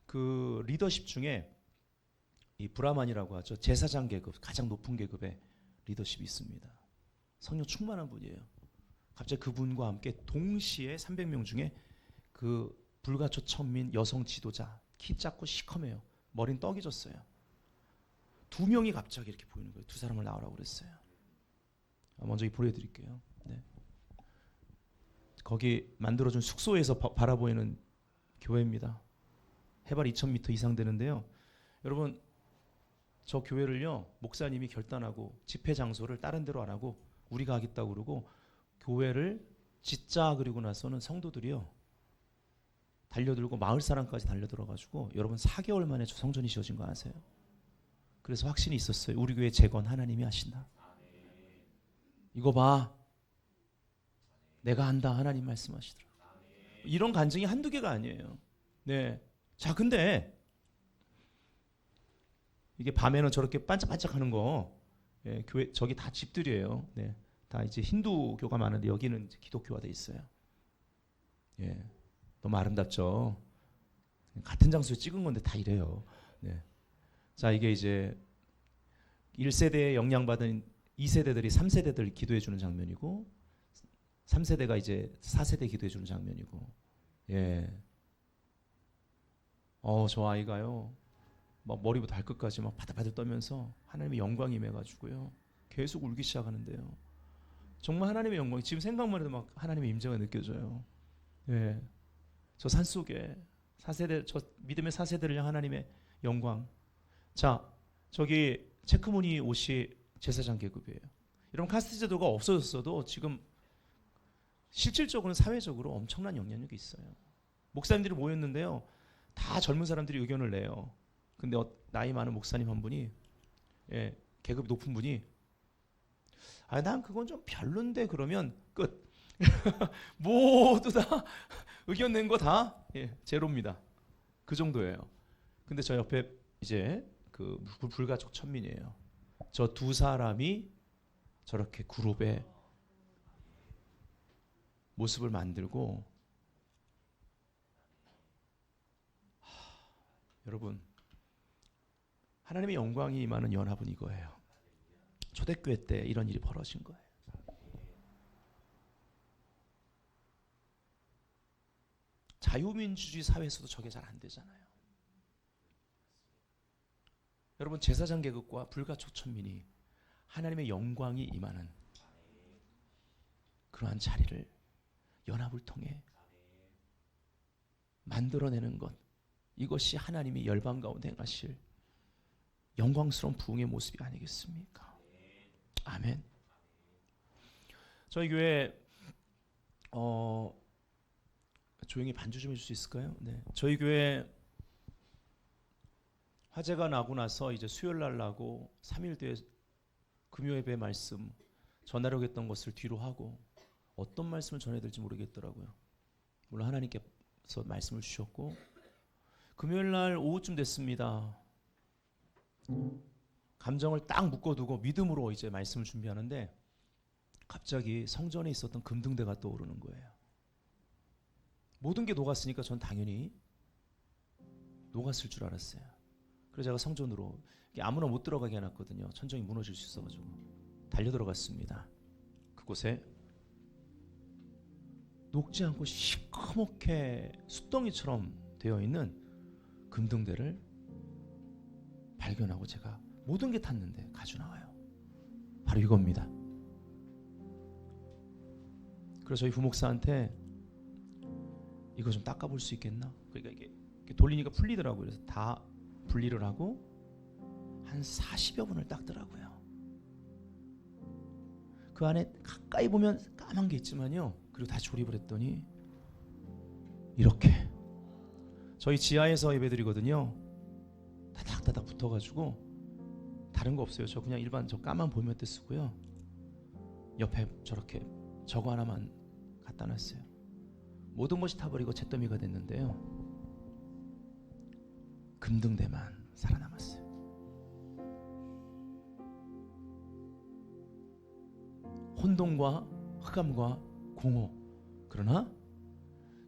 그 리더십 중에 이 브라만이라고 하죠. 제사장 계급, 가장 높은 계급의 리더십이 있습니다. 성령 충만한 분이에요. 갑자기 그분과 함께 동시에 300명 중에 그 불가초 천민 여성 지도자, 키 작고 시커매요. 머리는 떡이 졌어요. 2명이 갑자기 이렇게 보이는 거예요. 2사람을 나오라고 그랬어요. 먼저 보여드릴게요. 네. 거기 만들어준 숙소에서 바라보이는 교회입니다. 해발 2,000m 이상 되는데요. 여러분 저 교회를요 목사님이 결단하고 집회 장소를 다른 데로 안 하고 우리가 하겠다고 그러고 교회를 짓자 그리고 나서는 성도들이요 달려들고 마을 사람까지 달려들어가지고 여러분 4개월 만에 성전이 지어진 거 아세요? 그래서 확신이 있었어요. 우리 교회 재건 하나님이 하신다. 이거 봐. 내가 한다. 하나님 말씀하시더라고요. 이런 간증이 한두 개가 아니에요. 네. 자, 근데 이게 밤에는 저렇게 반짝반짝하는 거, 예, 교회 저기 다 집들이에요. 네. 다 이제 힌두교가 많은데 여기는 이제 기독교가 돼 있어요. 예. 너무 아름답죠. 같은 장소에 찍은 건데 다 이래요. 네. 자, 이게 이제 1세대에 영향받은 2세대들이 3세대들 기도해 주는 장면이고 3세대가 이제 4세대 기도해 주는 장면이고. 예. 저 아이가요. 막 머리부터 발끝까지 막 바들바들 떠면서 하나님의 영광이 임해가지고요. 계속 울기 시작하는데요. 정말 하나님의 영광이 지금 생각만 해도 막 하나님의 임재가 느껴져요. 예. 저 산속에 4세대 저 믿음의 4세대를 향한 하나님의 영광. 자, 저기 체크무늬 옷이 제사장 계급이에요. 여러분 카스트 제도가 없어졌어도 지금 실질적으로는 사회적으로 엄청난 영향력이 있어요. 목사님들이 모였는데요. 다 젊은 사람들이 의견을 내요. 근데 나이 많은 목사님 한 분이 예, 계급이 높은 분이 난 그건 좀 별론데 그러면 끝. 모두 다 의견 낸 거 다 예, 제로입니다. 그 정도예요. 근데 저 옆에 이제 그 불가촉 천민이에요. 저 두 사람이 저렇게 그룹의 모습을 만들고 여러분 하나님의 영광이 임하는 연합은 이거예요. 초대교회 때 이런 일이 벌어진 거예요. 자유민주주의 사회에서도 저게 잘 안 되잖아요. 여러분 제사장 계급과 불가촉천민이 하나님의 영광이 임하는 그러한 자리를 연합을 통해 만들어내는 것, 이것이 하나님이 열방 가운데 행하실 영광스러운 부흥의 모습이 아니겠습니까? 아멘. 저희 교회 조용히 반주 좀 해줄 수 있을까요? 네. 저희 교회 화재가 나고 나서 이제 수요일 날 나고 3일 뒤에 금요 예배 말씀 전하려고 했던 것을 뒤로 하고 어떤 말씀을 전해야 될지 모르겠더라고요. 물론 하나님께서 말씀을 주셨고 금요일 날 오후쯤 됐습니다. 감정을 딱 묶어두고 믿음으로 이제 말씀을 준비하는데 갑자기 성전에 있었던 금등대가 떠오르는 거예요. 모든 게 녹았으니까 전 당연히 녹았을 줄 알았어요. 그래서 제가 성전으로 아무나 못 들어가게 해놨거든요. 천정이 무너질 수 있어가지고 달려 들어갔습니다. 그곳에 녹지 않고 시커멓게 숯덩이처럼 되어 있는 금등대를 발견하고 제가 모든 게 탔는데 가져 나와요. 바로 이겁니다. 그래서 저희 부목사한테 이거 좀 닦아볼 수 있겠나? 그러니까 이게 돌리니까 풀리더라고요. 그래서 다 분리를 하고 한 40여 분을 닦더라고요. 그 안에 가까이 보면 까만 게 있지만요. 그리고 다시 조립을 했더니 이렇게 저희 지하에서 예배드리거든요. 다닥다닥 붙어가지고 다른 거 없어요. 저 그냥 일반 저 까만 보면대 쓰고요. 옆에 저렇게 저거 하나만 갖다 놨어요. 모든 것이 타버리고 잿더미가 됐는데요. 금등대만 살아남았어요. 혼돈과 흑암과 공허. 그러나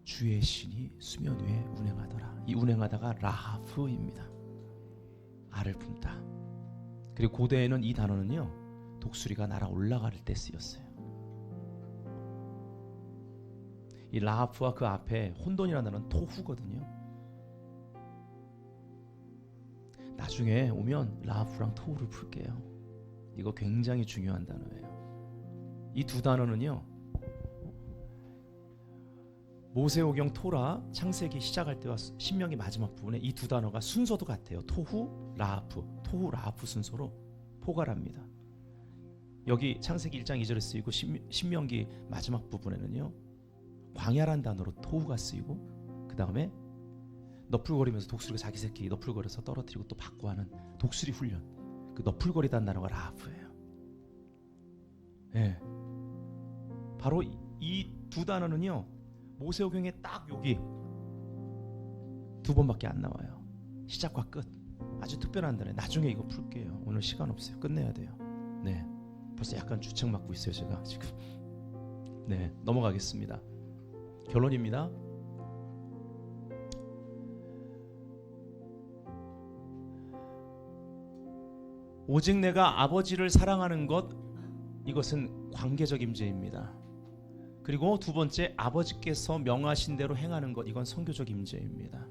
주의 신이 수면 위에 운행하더라. 이 운행하다가 라하프입니다. 알을 품다. 그리고 고대에는 이 단어는요 독수리가 날아 올라갈 때 쓰였어요. 이 라하프와 그 앞에 혼돈이라는 단어는 토후거든요. 나중에 오면 라하프랑 토후를 풀게요. 이거 굉장히 중요한 단어예요. 이 두 단어는요 모세오경 토라 창세기 시작할 때와 신명기 마지막 부분에 이 두 단어가 순서도 같아요. 토후 라하프 순서로 포괄합니다. 여기 창세기 1장 2절에 쓰이고 신명기 마지막 부분에는요 광야란 단어로 토후가 쓰이고 그 다음에 너풀거리면서 독수리가 자기 새끼 너풀거려서 떨어뜨리고 또 받고 하는 독수리 훈련, 그 너풀거리다는 단어가 라하프예요. 예, 바로 이 두 단어는요 모세오경에 딱 여기 두 번밖에 안 나와요. 시작과 끝. 아주 특별한 단어. 나중에 이거 풀게요. 오늘 시간 없어요. 끝내야 돼요. 네, 벌써 약간 주책 맞고 있어요 제가 지금. 네, 넘어가겠습니다. 결론입니다. 오직 내가 아버지를 사랑하는 것, 이것은 관계적 임재입니다. 그리고 두 번째, 아버지께서 명하신 대로 행하는 것, 이건 선교적 임재입니다.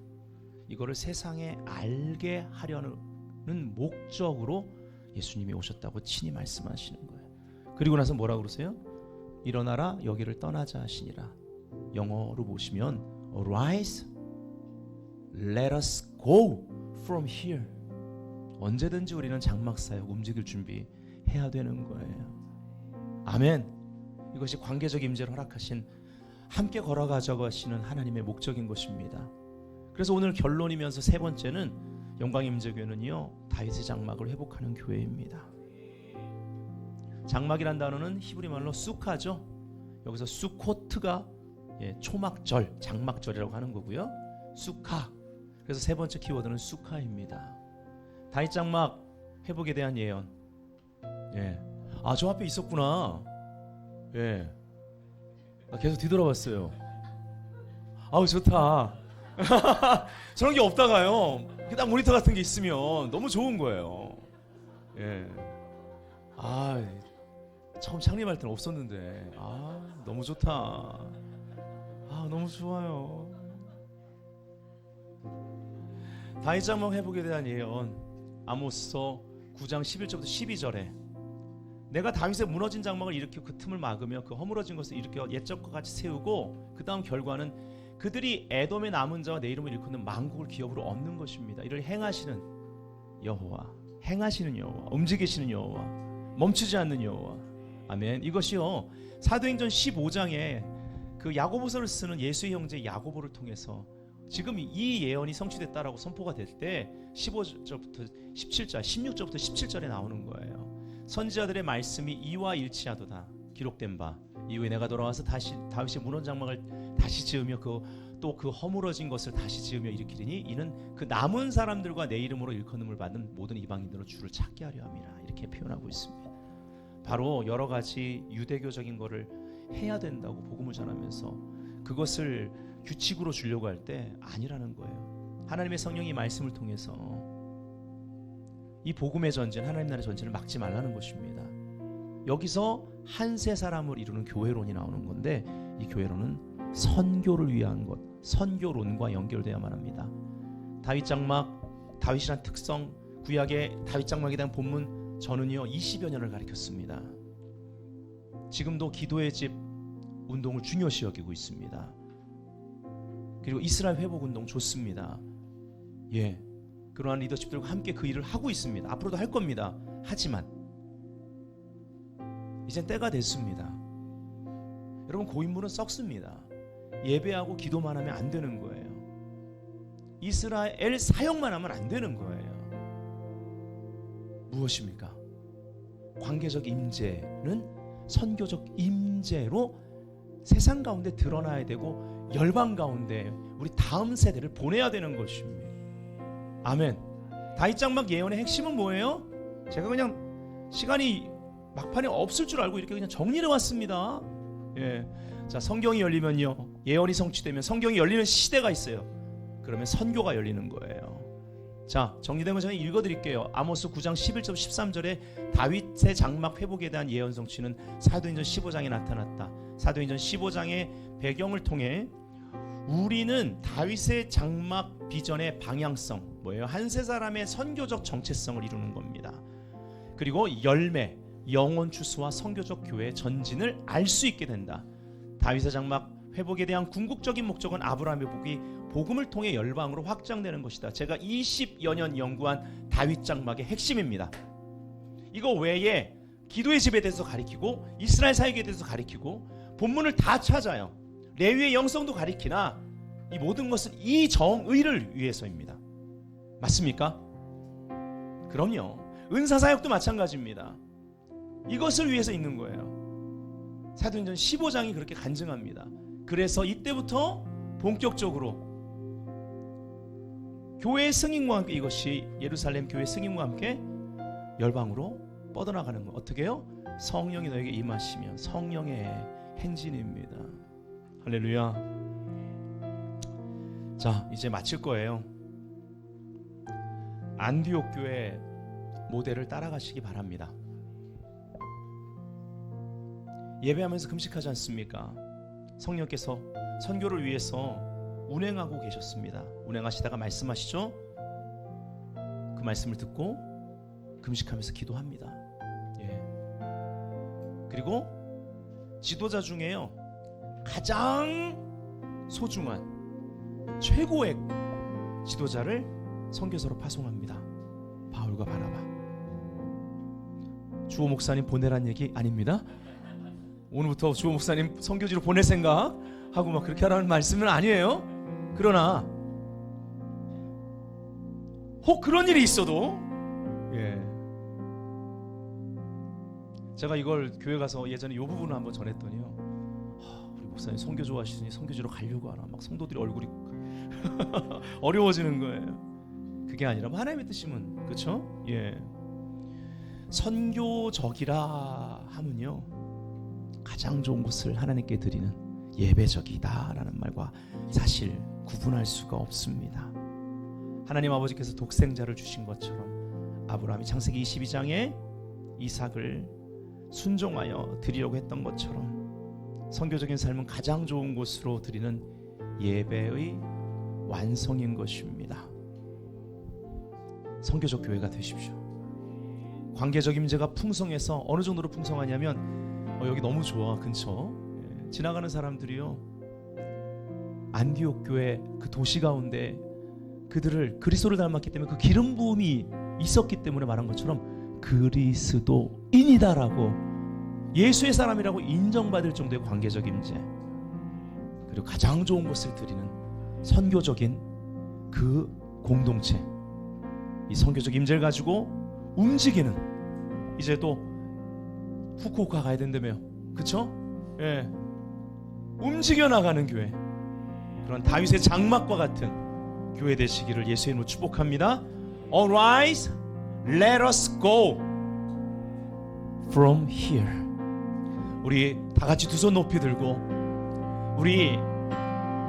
이거를 세상에 알게 하려는 목적으로 예수님이 오셨다고 친히 말씀하시는 거예요. 그리고 나서 뭐라고 그러세요? 일어나라 여기를 떠나자 하시니라. 영어로 보시면 Arise, let us go from here. 언제든지 우리는 장막사역 움직일 준비 해야 되는 거예요. 아멘. 이것이 관계적 임재를 허락하신, 함께 걸어가자고 하시는 하나님의 목적인 것입니다. 그래서 오늘 결론이면서 세 번째는 영광 임재교회는요 다윗의 장막을 회복하는 교회입니다. 장막이란 단어는 히브리 말로 수카죠. 여기서 수코트가 초막절, 장막절이라고 하는 거고요. 수카. 그래서 세 번째 키워드는 수카입니다. 다윗 장막 회복에 대한 예언. 아, 저 앞에 있었구나. 계속 뒤돌아봤어요. 아우 좋다. 저런 게 없다가요. 딱 모니터 같은 게 있으면 너무 좋은 거예요. 아, 처음 창립할 때는 없었는데, 아 너무 좋다. 아 너무 좋아요. 다윗 장막 회복에 대한 예언, 아모스서 9장 11절부터 12절에 내가 다윗의 무너진 장막을 일으켜 그 틈을 막으며 그 허물어진 것을 일으켜 옛적과 같이 세우고 그 다음 결과는 그들이 에돔의 남은 자와 내 이름을 일컫는 만국을 기업으로 얻는 것입니다. 이를 행하시는 여호와, 행하시는 여호와, 움직이시는 여호와, 멈추지 않는 여호와. 아멘. 이것이요 사도행전 15장에 그 야고보서를 쓰는 예수의 형제 야고보를 통해서 지금 이 예언이 성취됐다라고 선포가 될 때 15절부터 17절, 16절부터 17절에 나오는 거예요. 선지자들의 말씀이 이와 일치하도다 기록된 바 이후에 내가 돌아와서 다시 다윗의 무너진 장막을 다시 지으며 또 그 허물어진 것을 다시 지으며 일으키리니 이는 그 남은 사람들과 내 이름으로 일컫음을 받는 모든 이방인들로 주를 찾게 하려 함이라. 이렇게 표현하고 있습니다. 바로 여러 가지 유대교적인 거를 해야 된다고 복음을 전하면서 그것을 규칙으로 주려고 할 때 아니라는 거예요. 하나님의 성령이 말씀을 통해서 이 복음의 전쟁, 하나님 나라의 전쟁을 막지 말라는 것입니다. 여기서 한 세 사람을 이루는 교회론이 나오는 건데 이 교회론은 선교를 위한 것, 선교론과 연결되어야만 합니다. 다윗 장막, 다윗이란 특성, 구약의 다윗 장막에 대한 본문 저는요 20여 년을 가르쳤습니다. 지금도 기도의 집 운동을 중요시 여기고 있습니다. 그리고 이스라엘 회복 운동 좋습니다. 그러한 리더십들과 함께 그 일을 하고 있습니다. 앞으로도 할 겁니다. 하지만 이젠 때가 됐습니다. 여러분 고인물은 썩습니다. 예배하고 기도만 하면 안 되는 거예요. 이스라엘 사역만 하면 안 되는 거예요. 무엇입니까? 관계적 임재는 선교적 임재로 세상 가운데 드러나야 되고 열방 가운데 우리 다음 세대를 보내야 되는 것입니다. 아멘. 다윗 장막 예언의 핵심은 뭐예요? 제가 그냥 시간이 막판에 없을 줄 알고 이렇게 그냥 정리를 해왔습니다. 자, 성경이 열리면요 예언이 성취되면 성경이 열리는 시대가 있어요. 그러면 선교가 열리는 거예요. 자, 정리된 거 제가 읽어드릴게요. 아모스 9장 11절 13절에 다윗의 장막 회복에 대한 예언 성취는 사도행전 15장에 나타났다. 사도행전 15장의 배경을 통해 우리는 다윗의 장막 비전의 방향성, 뭐예요? 한 세 사람의 선교적 정체성을 이루는 겁니다. 그리고 열매, 영혼 추수와 선교적 교회의 전진을 알 수 있게 된다. 다윗의 장막 회복에 대한 궁극적인 목적은 아브라함의 복이 복음을 통해 열방으로 확장되는 것이다. 제가 20여 년 연구한 다윗 장막의 핵심입니다. 이거 외에 기도의 집에 대해서 가리키고 이스라엘 사역에 대해서 가리키고 본문을 다 찾아요. 레위의 영성도 가리키나 이 모든 것은 이 정의를 위해서입니다. 맞습니까? 그럼요. 은사사역도 마찬가지입니다. 이것을 위해서 있는 거예요. 사도행전 15장이 그렇게 간증합니다. 그래서 이때부터 본격적으로 교회의 승인과 함께, 이것이 예루살렘 교회 승인과 함께 열방으로 뻗어나가는 거. 어떻게 해요? 성령이 너에게 임하시면 성령의 행진입니다. 할렐루야. 자, 이제 마칠 거예요. 안디옥 교회 모델을 따라가시기 바랍니다. 예배하면서 금식하지 않습니까? 성령께서 선교를 위해서 운행하고 계셨습니다. 운행하시다가 말씀하시죠. 그 말씀을 듣고 금식하면서 기도합니다. 예. 그리고 지도자 중에요, 가장 소중한 최고의 지도자를 선교사로 파송합니다. 바울과 바나바. 주호 목사님 보내란 얘기 아닙니다. 오늘부터 주호 목사님 선교지로 보낼 생각 하고 막 그렇게 하라는 말씀은 아니에요. 그러나 혹 그런 일이 있어도, 예, 제가 이걸 교회 가서 예전에 이 부분을 한번 전했더니요, 우리 목사님 선교 좋아하시더니 선교지로 가려고 하나, 막 성도들이 얼굴이 어려워지는 거예요. 그게 아니라 하나님의 뜻이면, 그렇죠? 예, 선교적이라 하면요, 가장 좋은 것을 하나님께 드리는 예배적이다라는 말과 사실 구분할 수가 없습니다. 하나님 아버지께서 독생자를 주신 것처럼 아브라함이 창세기 22장에 이삭을 순종하여 드리려고 했던 것처럼 선교적인 삶은 가장 좋은 곳으로 드리는 예배의 완성인 것입니다. 선교적 교회가 되십시오. 관계적 임재가 풍성해서 어느 정도로 풍성하냐면, 여기 너무 좋아, 근처. 예, 지나가는 사람들이요, 안디옥 교회 그 도시 가운데 그들을 그리스도를 닮았기 때문에 그 기름 부음이 있었기 때문에 말한 것처럼 그리스도인이다라고, 예수의 사람이라고 인정받을 정도의 관계적 임재, 그리고 가장 좋은 것을 드리는 선교적인 그 공동체, 이 선교적 임재를 가지고 움직이는, 이제 또 후쿠오카 가야 된다며, 그쵸? 예, 움직여 나가는 교회, 그런 다윗의 장막과 같은 교회 되시기를 예수의 이름으로 축복합니다. All rise, let us go from here. 우리 다 같이 두 손 높이 들고 우리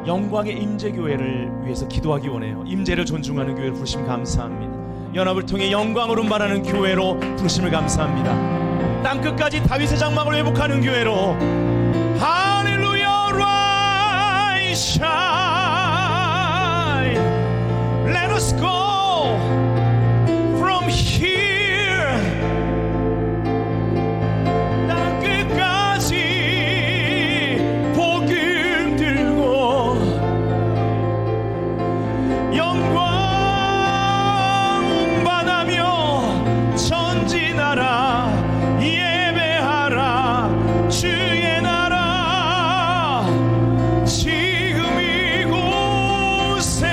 영광의 임재교회를 위해서 기도하기 원해요. 임재를 존중하는 교회를 부르심 감사합니다. 연합을 통해 영광을 운반하는 교회로 부르심을 감사합니다. 땅끝까지 다윗의 장막을 회복하는 교회로, 할렐루야, rise, shine, let us go from here. 땅끝까지 복음 들고 영광 운반하며 전진하라. 예배하라 주의 나라 지금 이곳에.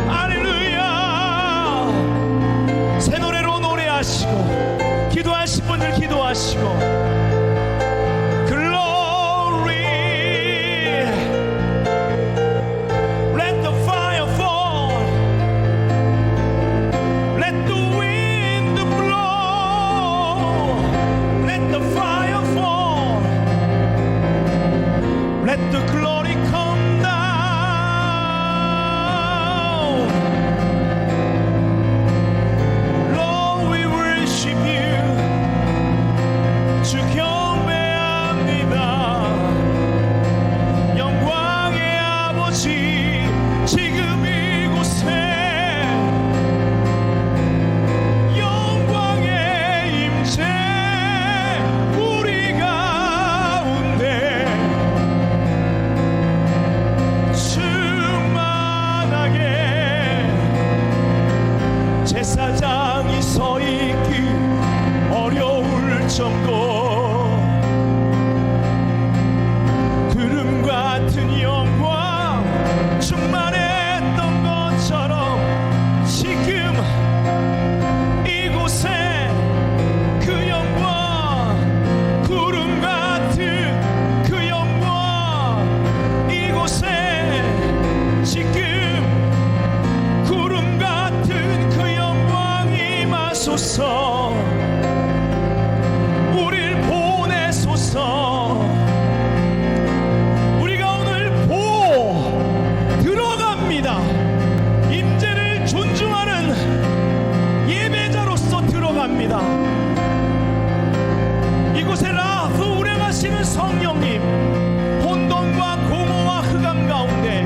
할렐루야. 새 노래로 노래하시고 기도하실 분들 기도하시고, let the glory come down. Lord, we worship you. 주 경배합니다. 영광의 아버지, 지금 이곳에 영광의 임재 우리 가운데 성령님, 혼돈과 공허와 흑암 가운데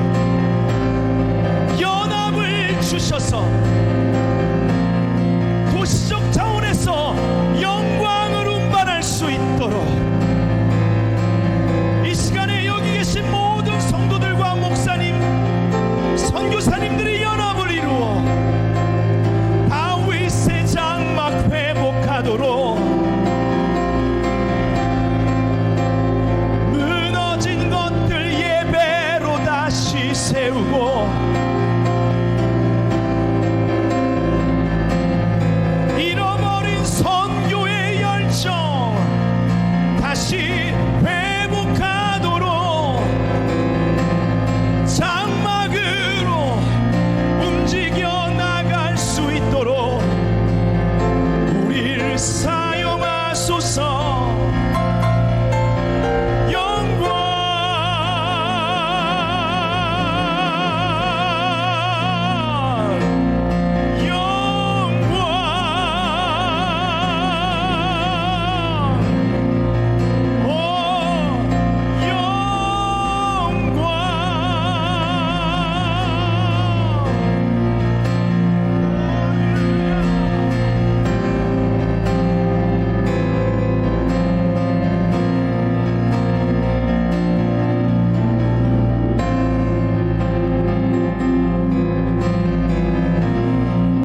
연합을 주셔서 도시적 차원에서 영광을 운반할 수 있도록 이 시간에 여기 계신 모든 성도들과 목사님, 선교사님들이 연합을 이루어 다윗의 장막 회복하도록 무너진 것들 예배로 다시 세우고